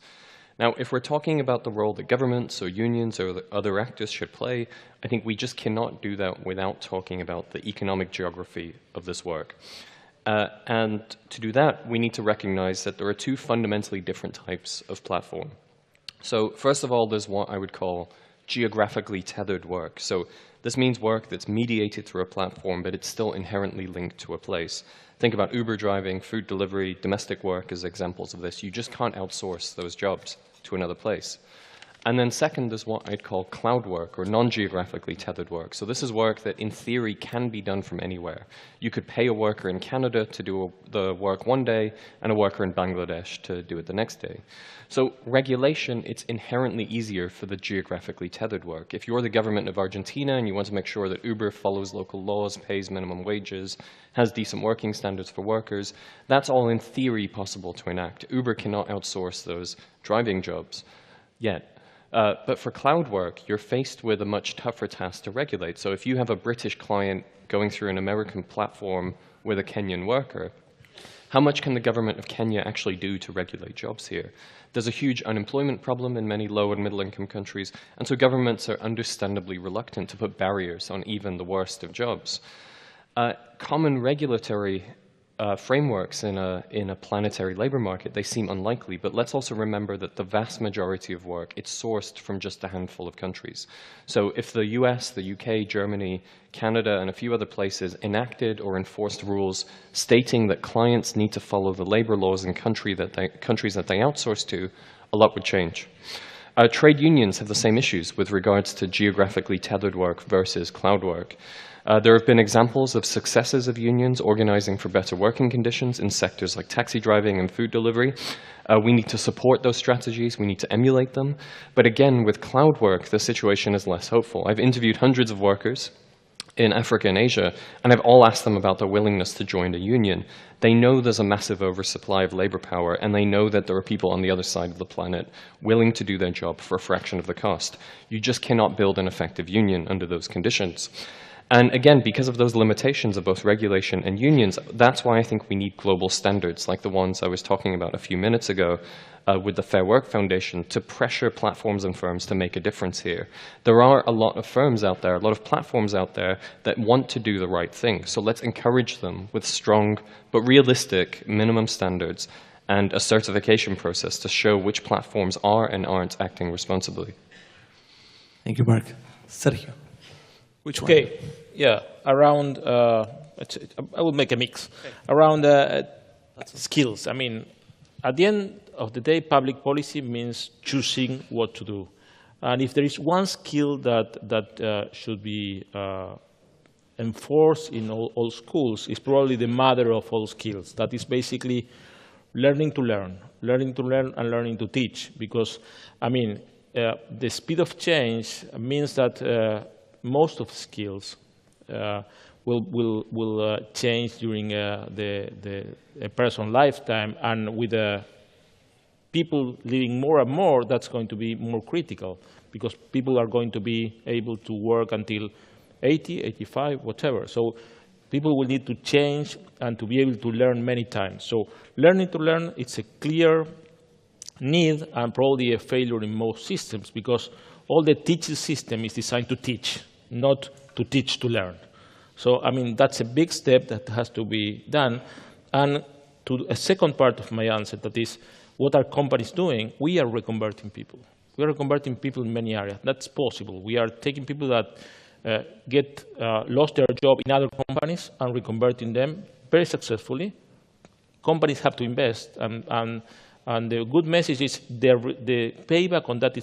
Now, if we're talking about the role that governments or unions or other actors should play, I think we just cannot do that without talking about the economic geography of this work. And to do that, we need to recognize that there are two fundamentally different types of platform. So first of all, there's what I would call geographically tethered work. So this means work that's mediated through a platform, but it's still inherently linked to a place. Think about Uber driving, food delivery, domestic work as examples of this. You just can't outsource those jobs to another place. And then second is what I'd call cloud work or non-geographically tethered work. So this is work that in theory can be done from anywhere. You could pay a worker in Canada to do the work one day and a worker in Bangladesh to do it the next day. So regulation, it's inherently easier for the geographically tethered work. If you're the government of Argentina and you want to make sure that Uber follows local laws, pays minimum wages, has decent working standards for workers, that's all in theory possible to enact. Uber cannot outsource those driving jobs yet. But for cloud work, you're faced with a much tougher task to regulate. So if you have a British client going through an American platform with a Kenyan worker, how much can the government of Kenya actually do to regulate jobs here? There's a huge unemployment problem in many low and middle income countries, and so governments are understandably reluctant to put barriers on even the worst of jobs. Common regulatory frameworks in a planetary labor market, they seem unlikely, but let's also remember that the vast majority of work, it's sourced from just a handful of countries. So if the US, the UK, Germany, Canada, and a few other places enacted or enforced rules stating that clients need to follow the labor laws in countries that they outsource to, a lot would change. Trade unions have the same issues with regards to geographically tethered work versus cloud work. There have been examples of successes of unions organizing for better working conditions in sectors like taxi driving and food delivery. We need to support those strategies. We need to emulate them. But again, with cloud work, the situation is less hopeful. I've interviewed hundreds of workers in Africa and Asia, and I've all asked them about their willingness to join a union. They know there's a massive oversupply of labor power, and they know that there are people on the other side of the planet willing to do their job for a fraction of the cost. You just cannot build an effective union under those conditions. And again, because of those limitations of both regulation and unions, that's why I think we need global standards like the ones I was talking about a few minutes ago with the Fair Work Foundation to pressure platforms and firms to make a difference here. There are a lot of firms out there, a lot of platforms out there that want to do the right thing. So let's encourage them with strong but realistic minimum standards and a certification process to show which platforms are and aren't acting responsibly. Thank you, Mark. Sergio. Which one? Okay, yeah, around, I will make a mix. Okay. Around skills. I mean, at the end of the day, public policy means choosing what to do. And if there is one skill that should be enforced in all schools, it's probably the mother of all skills. That is basically learning to learn and learning to teach. Because, I mean, the speed of change means that most of skills will change during a person's lifetime, and with people living more and more, that's going to be more critical, because people are going to be able to work until 80, 85, whatever. So people will need to change and to be able to learn many times. So learning to learn, it's a clear need and probably a failure in most systems, because all the teaching system is designed to teach, not to teach to learn. So, I mean, that's a big step that has to be done. And to a second part of my answer, that is, what are companies doing? We are reconverting people. We are reconverting people in many areas. That's possible. We are taking people that lost their job in other companies and reconverting them very successfully. Companies have to invest, and the good message is the payback on that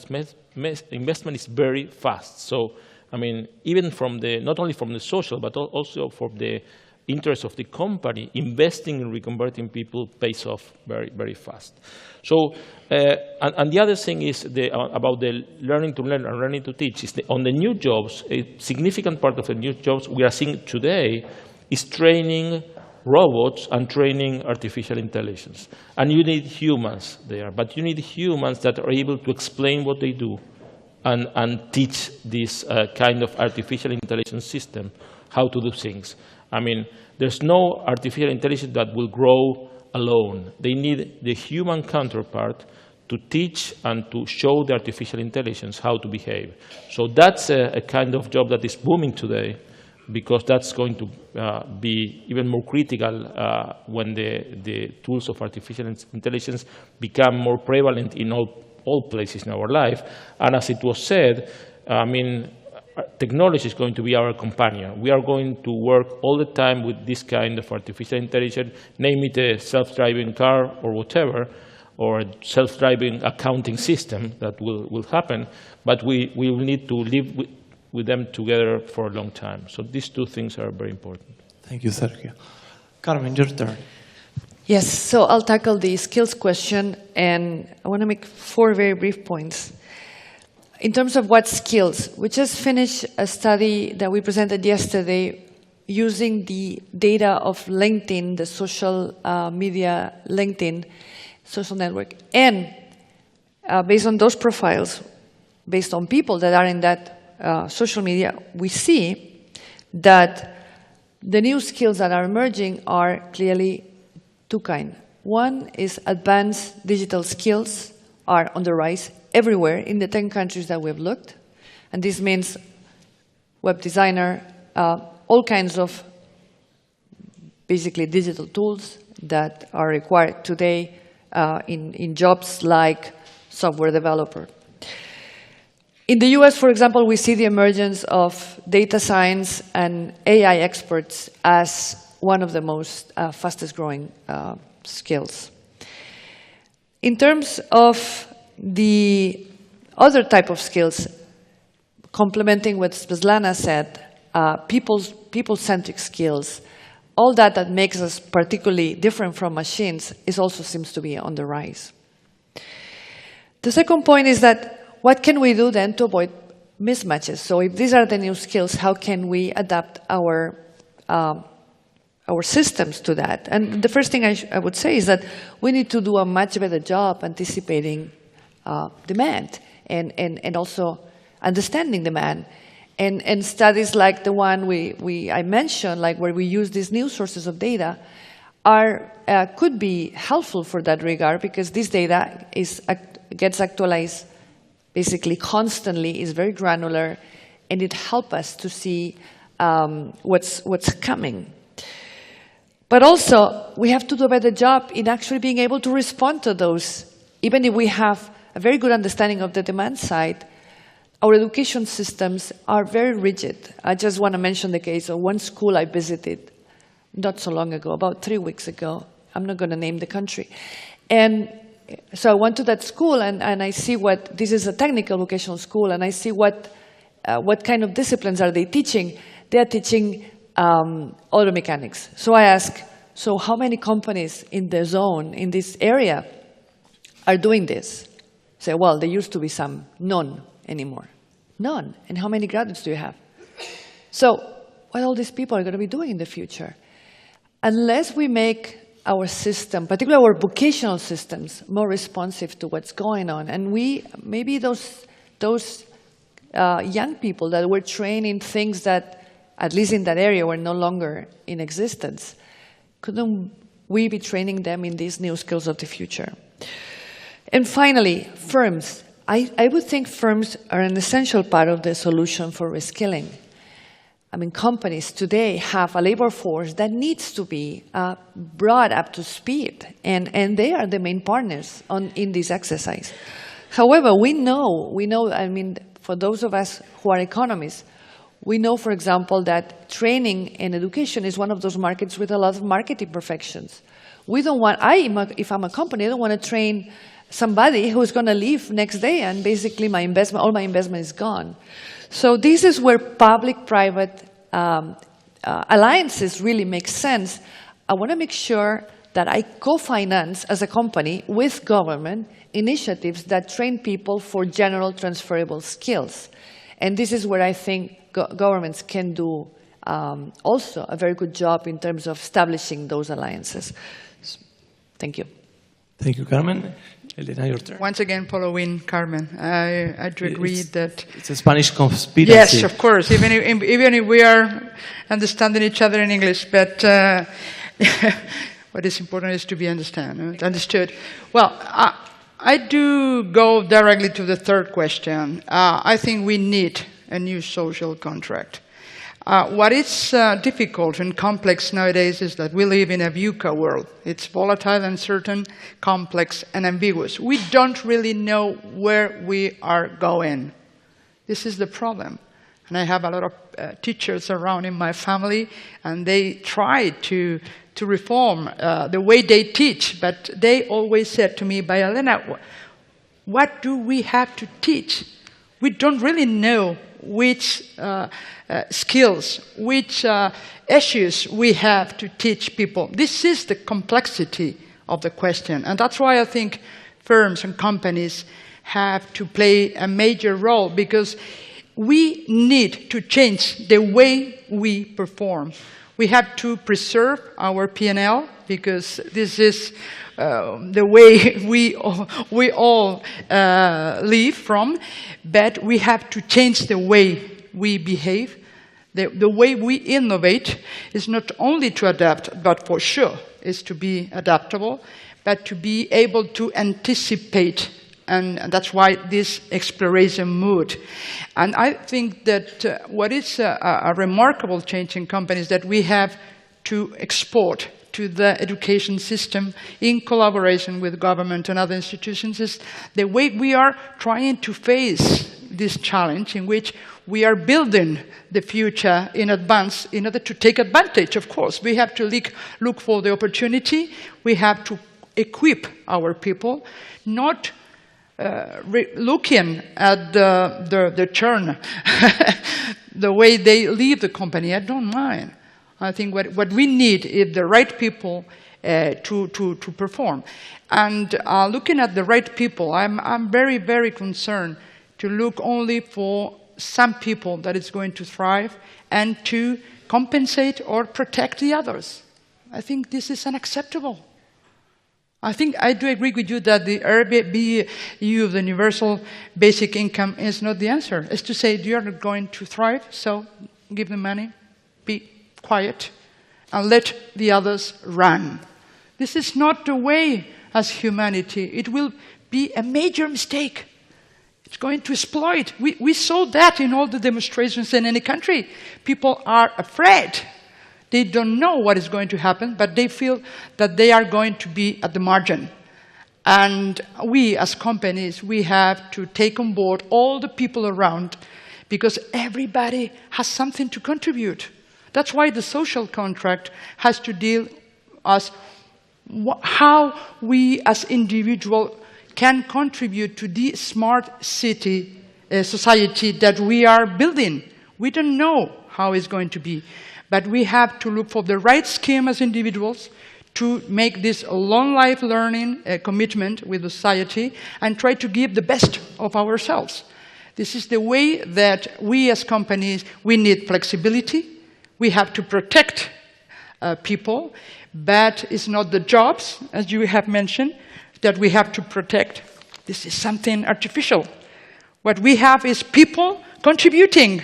investment is very fast. So, I mean, even from not only from the social, but also from the interest of the company, investing in reconverting people pays off very, very fast. So, and the other thing is about the learning to learn and learning to teach. Is on the new jobs, a significant part of the new jobs we are seeing today is training robots and training artificial intelligence. And you need humans there, but you need humans that are able to explain what they do and teach this kind of artificial intelligence system how to do things. I mean, there's no artificial intelligence that will grow alone. They need the human counterpart to teach and to show the artificial intelligence how to behave. So that's a kind of job that is booming today, because that's going to be even more critical when the tools of artificial intelligence become more prevalent in all places in our life. And as it was said, I mean, technology is going to be our companion. We are going to work all the time with this kind of artificial intelligence, name it a self-driving car or whatever, or a self-driving accounting system that will happen, but we will need to live with them together for a long time. So these two things are very important. Thank you, Sergio. Carmen, your turn. Yes, so I'll tackle the skills question, and I want to make 4 very brief points. In terms of what skills, we just finished a study that we presented yesterday using the data of LinkedIn, the social media LinkedIn social network, and based on those profiles, based on people that are in that social media, we see that the new skills that are emerging are clearly 2 kinds. One is advanced digital skills are on the rise everywhere in the 10 countries that we've looked. And this means web designer, all kinds of basically digital tools that are required today in jobs like software developer. In the US, for example, we see the emergence of data science and AI experts as one of the most fastest growing skills. In terms of the other type of skills, complementing what Shwetlena said, people-centric skills, all that makes us particularly different from machines also seems to be on the rise. The second point is that what can we do then to avoid mismatches? So if these are the new skills, how can we adapt our systems to that? And the first thing I would say is that we need to do a much better job anticipating demand and also understanding demand. And studies like the one I mentioned, like where we use these new sources of data, could be helpful for that regard, because this data gets actualized basically constantly, is very granular, and it helps us to see what's coming. But also, we have to do a better job in actually being able to respond to those. Even if we have a very good understanding of the demand side, our education systems are very rigid. I just want to mention the case of one school I visited not so long ago, about 3 weeks ago. I'm not going to name the country. And so I went to that school, and I see this is a technical vocational school, and I see what kind of disciplines are they teaching. They are teaching auto mechanics. So I ask, so how many companies in the zone, in this area, are doing this? Say, well, there used to be some. None anymore. None. And how many graduates do you have? So what all these people are going to be doing in the future? Unless we make our system, particularly our vocational systems, more responsive to what's going on, and maybe those young people that were trained in things that, at least in that area, were no longer in existence, couldn't we be training them in these new skills of the future? And finally, firms. I would think firms are an essential part of the solution for reskilling. I mean, companies today have a labor force that needs to be brought up to speed, and they are the main partners in this exercise. However, we know, I mean, for those of us who are economists, we know, for example, that training and education is one of those markets with a lot of market imperfections. We don't want, if I'm a company, I don't want to train somebody who's going to leave next day and basically all my investment is gone. So this is where public-private alliances really make sense. I want to make sure that I co-finance as a company with government initiatives that train people for general transferable skills. And this is where I think governments can do also a very good job in terms of establishing those alliances. Thank you. Thank you, Carmen. Elena, your turn. Once again, following Carmen, I do agree that... It's a Spanish conspiracy. Yes, of course, even if we are understanding each other in English, but what is important is to be understood. Well, I do go directly to the third question. I think we need a new social contract. What is difficult and complex nowadays is that we live in a VUCA world. It's volatile, uncertain, complex, and ambiguous. We don't really know where we are going. This is the problem. And I have a lot of teachers around in my family, and they try to reform the way they teach, but they always said to me, "But Elena, what do we have to teach? We don't really know which skills, which issues we have to teach people." This is the complexity of the question. And that's why I think firms and companies have to play a major role, because we need to change the way we perform. We have to preserve our P&L, because this is the way we all live from, but we have to change the way we behave. The way we innovate is not only to adapt, but for sure is to be adaptable, but to be able to anticipate. And that's why this exploration mood. And I think that what is a remarkable change in companies that we have to export to the education system in collaboration with government and other institutions is the way we are trying to face this challenge, in which we are building the future in advance in order to take advantage, of course. We have to look for the opportunity. We have to equip our people, not looking at the churn, the way they leave the company. I don't mind. I think what we need is the right people to perform. And looking at the right people, I'm very, very concerned to look only for some people that is going to thrive and to compensate or protect the others. I think this is unacceptable. I think I do agree with you that the RBU of the universal basic income is not the answer. It's to say you are not going to thrive, so give them money, be quiet, and let the others run. This is not the way as humanity. It will be a major mistake. It's going to exploit. We saw that in all the demonstrations in any country. People are afraid. They don't know what is going to happen, but they feel that they are going to be at the margin. And we, as companies, we have to take on board all the people around, because everybody has something to contribute. That's why the social contract has to deal with how we as individuals can contribute to the smart city society that we are building. We don't know how it's going to be, but we have to look for the right scheme as individuals to make this a long life learning commitment with society and try to give the best of ourselves. This is the way that we as companies, we need flexibility. We have to protect people, but it's not the jobs, as you have mentioned, that we have to protect. This is something artificial. What we have is people contributing.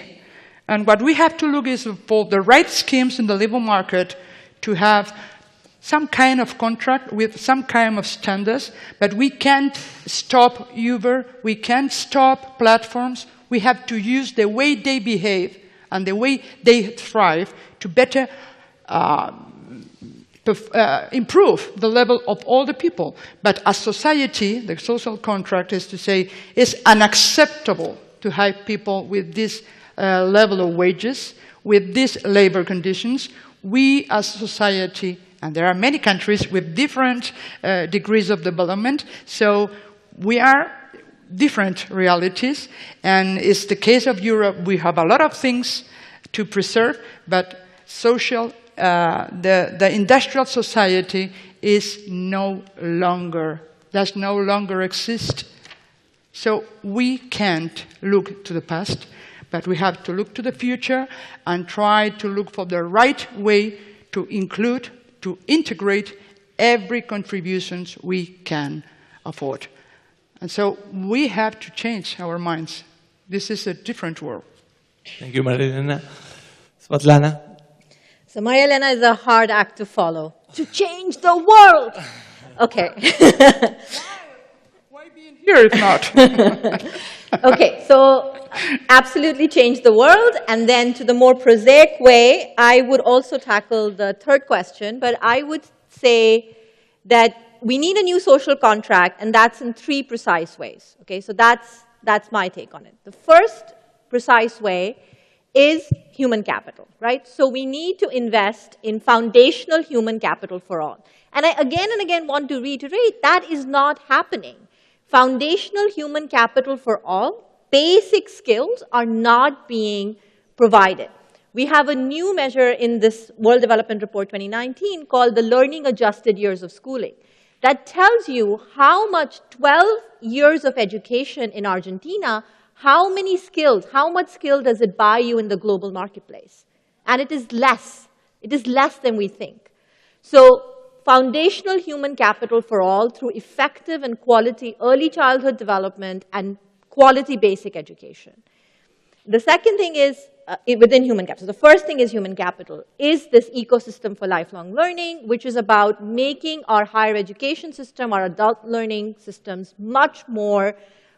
And what we have to look is for the right schemes in the labor market to have some kind of contract with some kind of standards, but we can't stop Uber, we can't stop platforms. We have to use the way they behave and the way they thrive to better improve the level of all the people. But as society, the social contract is to say, it's unacceptable to have people with this level of wages, with these labor conditions. We as society, and there are many countries with different degrees of development, so we are different realities, and it's the case of Europe. We have a lot of things to preserve, but social, the industrial society is no longer, does no longer exist. So we can't look to the past, but we have to look to the future and try to look for the right way to include, to integrate every contributions we can afford. And so we have to change our minds. This is a different world. Thank you, Maria Elena. Shwetlena. So Maria Elena is a hard act to follow. To change the world! Okay. Why being here if not? Okay, so absolutely change the world. And then to the more prosaic way, I would also tackle the third question, but I would say that we need a new social contract, and that's in 3 precise ways. Okay, so that's my take on it. The first precise way is human capital, right? So we need to invest in foundational human capital for all. And I again and again want to reiterate, that is not happening. Foundational human capital for all, basic skills are not being provided. We have a new measure in this World Development Report 2019 called the Learning Adjusted Years of Schooling. That tells you how much 12 years of education in Argentina, how many skills, how much skill does it buy you in the global marketplace? And it is less. It is less than we think. So foundational human capital for all through effective and quality early childhood development and quality basic education. The second thing is within human capital. The first thing is human capital, is this ecosystem for lifelong learning, which is about making our higher education system, our adult learning systems much more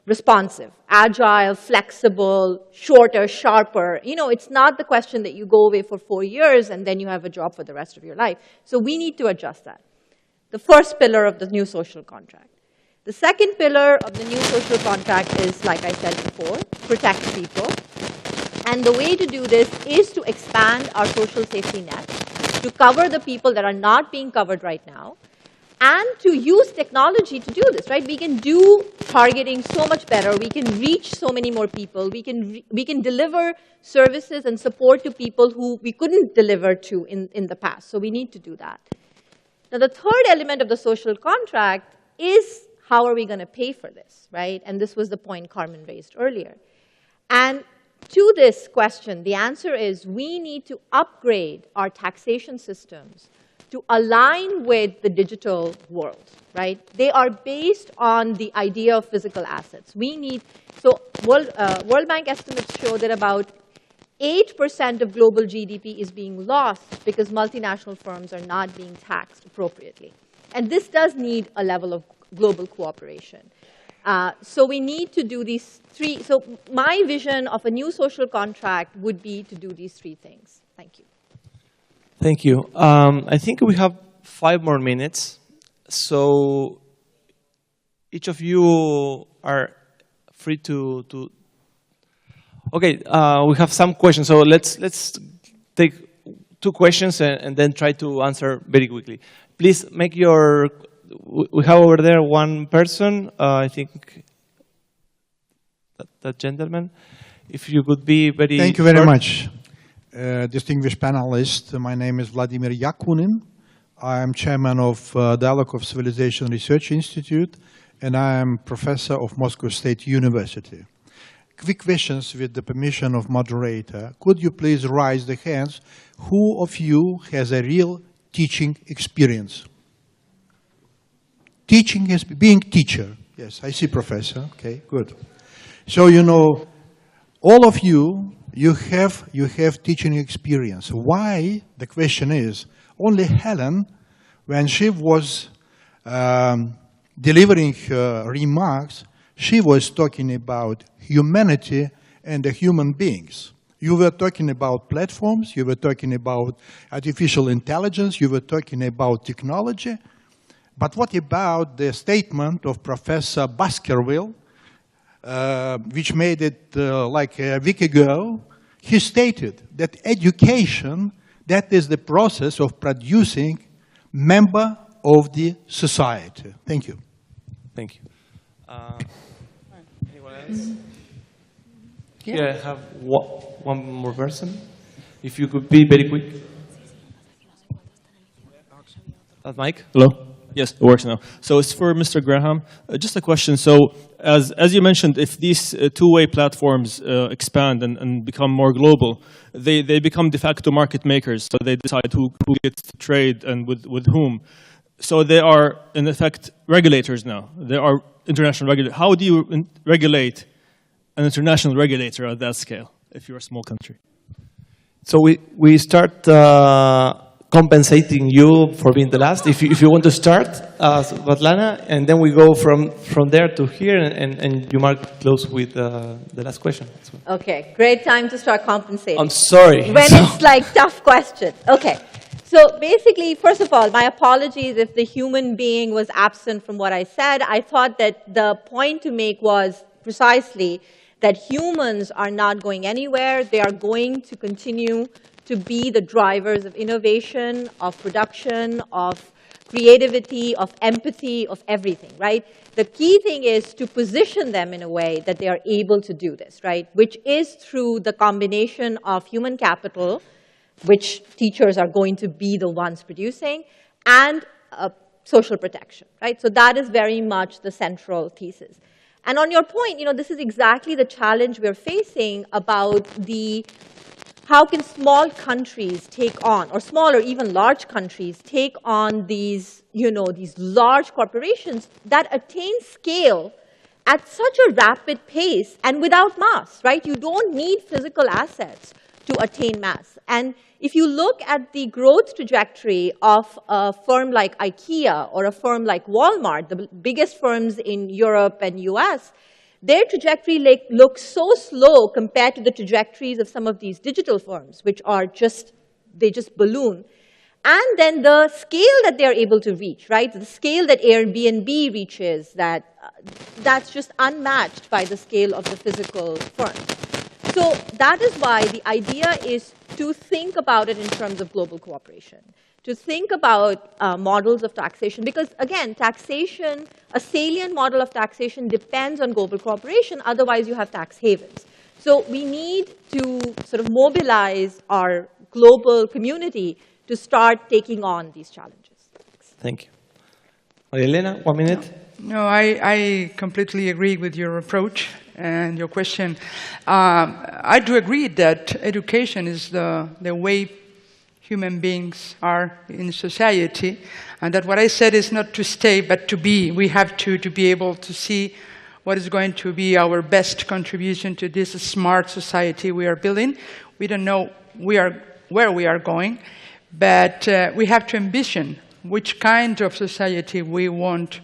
responsive, agile, flexible, shorter, sharper. You know, it's not the question that you go away for 4 years and then you have a job for the rest of your life. So we need to adjust that. The first pillar of the new social contract. The second pillar of the new social contract is, like I said before, protect people. And the way to do this is to expand our social safety net, to cover the people that are not being covered right now, and to use technology to do this, right? We can do targeting so much better. We can reach so many more people. We can deliver services and support to people who we couldn't deliver to in the past. So we need to do that. Now, the third element of the social contract is how are we going to pay for this, right? And this was the point Carmen raised earlier. And to this question, the answer is we need to upgrade our taxation systems to align with the digital world, right? They are based on the idea of physical assets. We need, so World Bank estimates show that about 8% of global GDP is being lost because multinational firms are not being taxed appropriately. And this does need a level of global cooperation. So we need to do these 3. So my vision of a new social contract would be to do these 3 things. Thank you. Thank you. I think we have 5 more minutes. So each of you are free to okay, we have some questions. So let's take 2 questions and then try to answer very quickly. Please make your, we have over there one person, I think that gentleman. If you could be very Thank you very much. Distinguished panelists, my name is Vladimir Yakunin. I am chairman of Dialogue of Civilization Research Institute, and I am professor of Moscow State University. Quick questions with the permission of moderator. Could you please raise the hands? Who of you has a real teaching experience? Teaching is being teacher. Yes, I see professor. Okay, good. So you know, all of you, you have teaching experience. Why? The question is, only Helen, when she was delivering her remarks, she was talking about humanity and the human beings. You were talking about platforms, you were talking about artificial intelligence, you were talking about technology. But what about the statement of Professor Baskerville, which made it like a week ago? He stated that education, that is the process of producing member of the society. Thank you. Thank you. Anyone else? Yeah, I have one more person. If you could be very quick. That mic? Hello? Yes, it works now. So it's for Mr. Graham. Just a question. So as you mentioned, if these two-way platforms expand and become more global, they become de facto market makers. So they decide who gets to trade and with whom. So they are, in effect, regulators now. They are international regulator. How do you regulate an international regulator at that scale if you're a small country? So we start compensating you for being the last. If you want to start, Shwetlena, and then we go from there to here, and you mark close with the last question. Okay, great time to start compensating. I'm sorry. When it's like tough question. Okay. So basically, first of all, my apologies if the human being was absent from what I said. I thought that the point to make was precisely that humans are not going anywhere. They are going to continue to be the drivers of innovation, of production, of creativity, of empathy, of everything, right? The key thing is to position them in a way that they are able to do this, right? Which is through the combination of human capital, which teachers are going to be the ones producing, and social protection, right? So that is very much the central thesis. And on your point, this is exactly the challenge we're facing about how can small countries take on, or small or even large countries take on these, these large corporations that attain scale at such a rapid pace and without mass, right? You don't need physical assets to attain mass. And if you look at the growth trajectory of a firm like IKEA or a firm like Walmart, the biggest firms in Europe and US, their trajectory looks so slow compared to the trajectories of some of these digital firms, which are they just balloon. And then the scale that they're able to reach, right? The scale that Airbnb reaches, that's just unmatched by the scale of the physical firms. So that is why the idea is to think about it in terms of global cooperation, to think about models of taxation, because again, taxation, a salient model of taxation depends on global cooperation, otherwise you have tax havens. So we need to sort of mobilize our global community to start taking on these challenges. Thank you. Elena, 1 minute. No, I completely agree with your approach and your question. I do agree that education is the way human beings are in society, and that what I said is not to stay, but to be. We have to be able to see what is going to be our best contribution to this smart society we are building. We don't know where we are going, but we have to ambition which kind of society we want,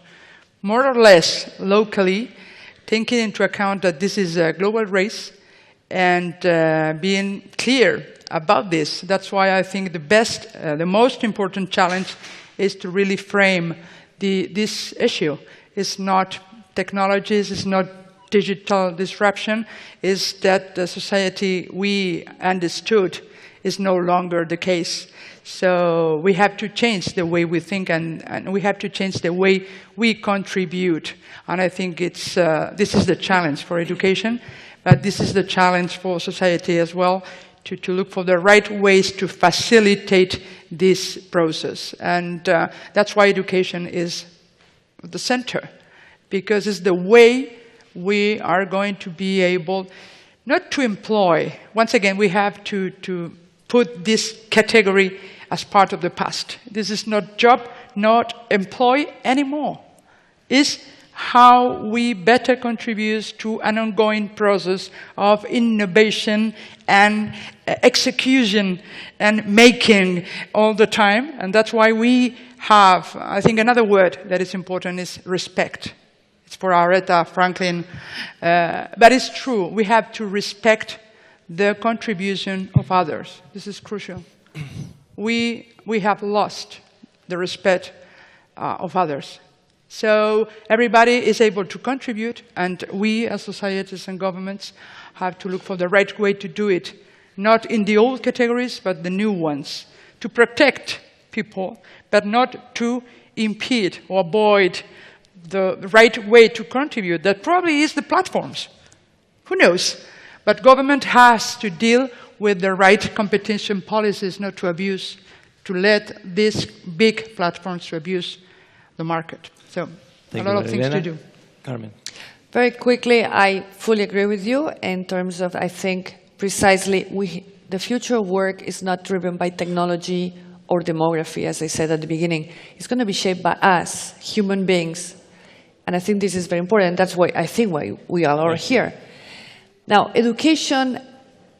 more or less locally, taking into account that this is a global race, and being clear about this. That's why I think the most important challenge is to really frame this issue. It's not technologies, it's not digital disruption, it's that the society we understood is no longer the case. So we have to change the way we think, and we have to change the way we contribute. And I think this is the challenge for education, but this is the challenge for society as well, to look for the right ways to facilitate this process. And that's why education is at the center, because it's the way we are going to be able not to employ. Once again, we have to put this category as part of the past. This is not job, not employ anymore. It's how we better contribute to an ongoing process of innovation and execution and making all the time. And that's why we have, I think another word that is important is respect. It's for Aretha Franklin, but it's true. We have to respect the contribution of others. This is crucial. We have lost the respect of others. So everybody is able to contribute, and we as societies and governments have to look for the right way to do it, not in the old categories, but the new ones, to protect people, but not to impede or avoid the right way to contribute. That probably is the platforms. Who knows? But government has to deal with the right competition policies, not to abuse, to let these big platforms to abuse the market. So a lot of things to do. Carmen. Very quickly, I fully agree with you in terms of, I think, precisely, the future of work is not driven by technology or demography, as I said at the beginning. It's going to be shaped by us, human beings, And I think this is very important. That's why I think why we all are here. Now, education,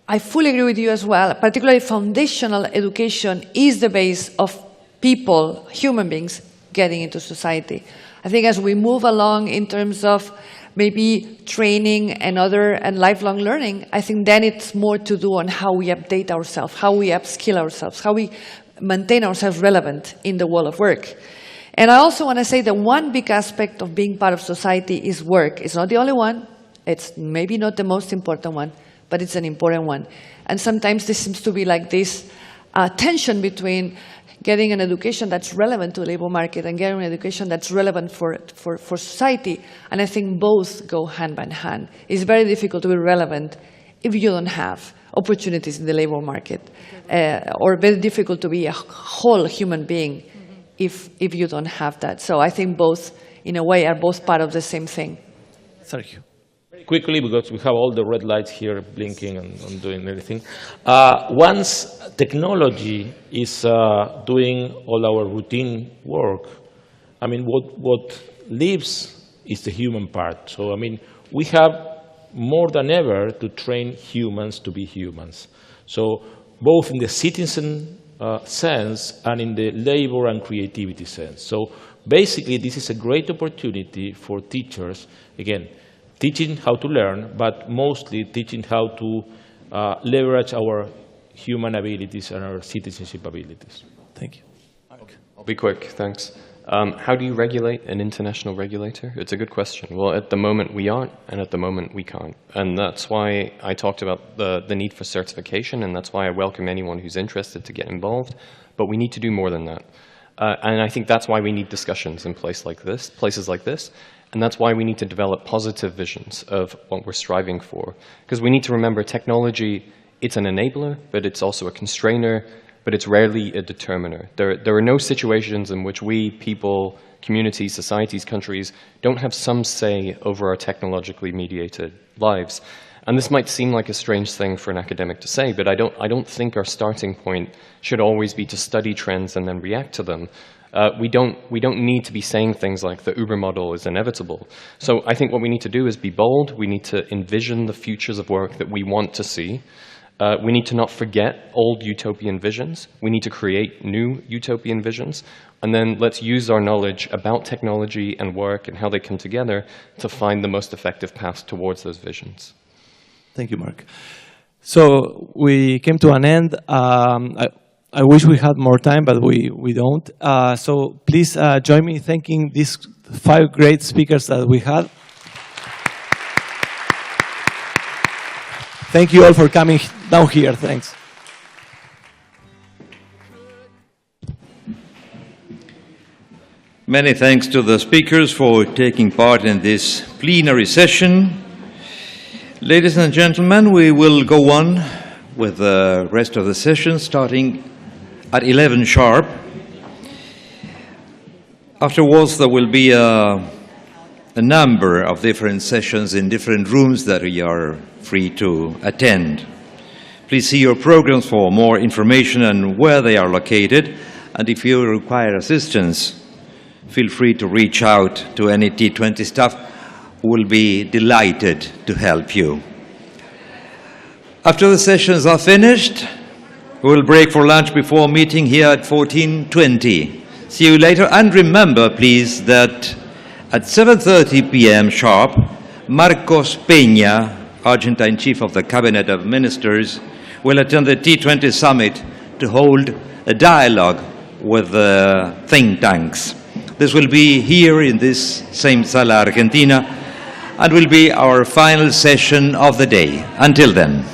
I fully agree with you as well. Particularly foundational education is the base of people, human beings, getting into society. I think as we move along in terms of maybe training and lifelong learning, I think then it's more to do on how we update ourselves, how we upskill ourselves, how we maintain ourselves relevant in the world of work. And I also want to say that one big aspect of being part of society is work. It's not the only one. It's maybe not the most important one, but it's an important one. And sometimes there seems to be like this tension between getting an education that's relevant to the labor market and getting an education that's relevant for society. And I think both go hand by hand. It's very difficult to be relevant if you don't have opportunities in the labor market, or very difficult to be a whole human being if you don't have that. So I think both, in a way, are both part of the same thing. Sergio. Very quickly, because we have all the red lights here blinking and doing everything. Once technology is doing all our routine work, I mean, what lives is the human part. So, I mean, we have more than ever to train humans to be humans. So, both in the citizen sense and in the labor and creativity sense. So basically, this is a great opportunity for teachers, again, teaching how to learn, but mostly teaching how to leverage our human abilities and our citizenship abilities. Thank you. I'll be quick, thanks. How do you regulate an international regulator? It's a good question. Well, at the moment we aren't, and at the moment we can't. And that's why I talked about the need for certification, and that's why I welcome anyone who's interested to get involved. But we need to do more than that. And I think that's why we need discussions in places like this, and that's why we need to develop positive visions of what we're striving for. Because we need to remember technology, it's an enabler, but it's also a constrainer, but it's rarely a determiner. There are no situations in which we, people, communities, societies, countries, don't have some say over our technologically mediated lives. And this might seem like a strange thing for an academic to say, but I don't think our starting point should always be to study trends and then react to them. We don't need to be saying things like the Uber model is inevitable. So I think what we need to do is be bold. We need to envision the futures of work that we want to see. We need to not forget old utopian visions. We need to create new utopian visions. And then let's use our knowledge about technology and work and how they come together to find the most effective path towards those visions. Thank you, Mark. So we came to an end. I wish we had more time, but we don't. So please join me in thanking these 5 great speakers that we had. Thank you all for coming down here. Thanks. Many thanks to the speakers for taking part in this plenary session. Ladies and gentlemen, we will go on with the rest of the session starting at 11 sharp. Afterwards, there will be a number of different sessions in different rooms that you are free to attend. Please see your programs for more information on where they are located, and if you require assistance, feel free to reach out to any T20 staff who will be delighted to help you. After the sessions are finished, we will break for lunch before meeting here at 14:20. See you later, and remember, please, that at 7:30 p.m. sharp, Marcos Peña, Argentine Chief of the Cabinet of Ministers, will attend the T20 summit to hold a dialogue with the think tanks. This will be here in this same Sala Argentina and will be our final session of the day. Until then.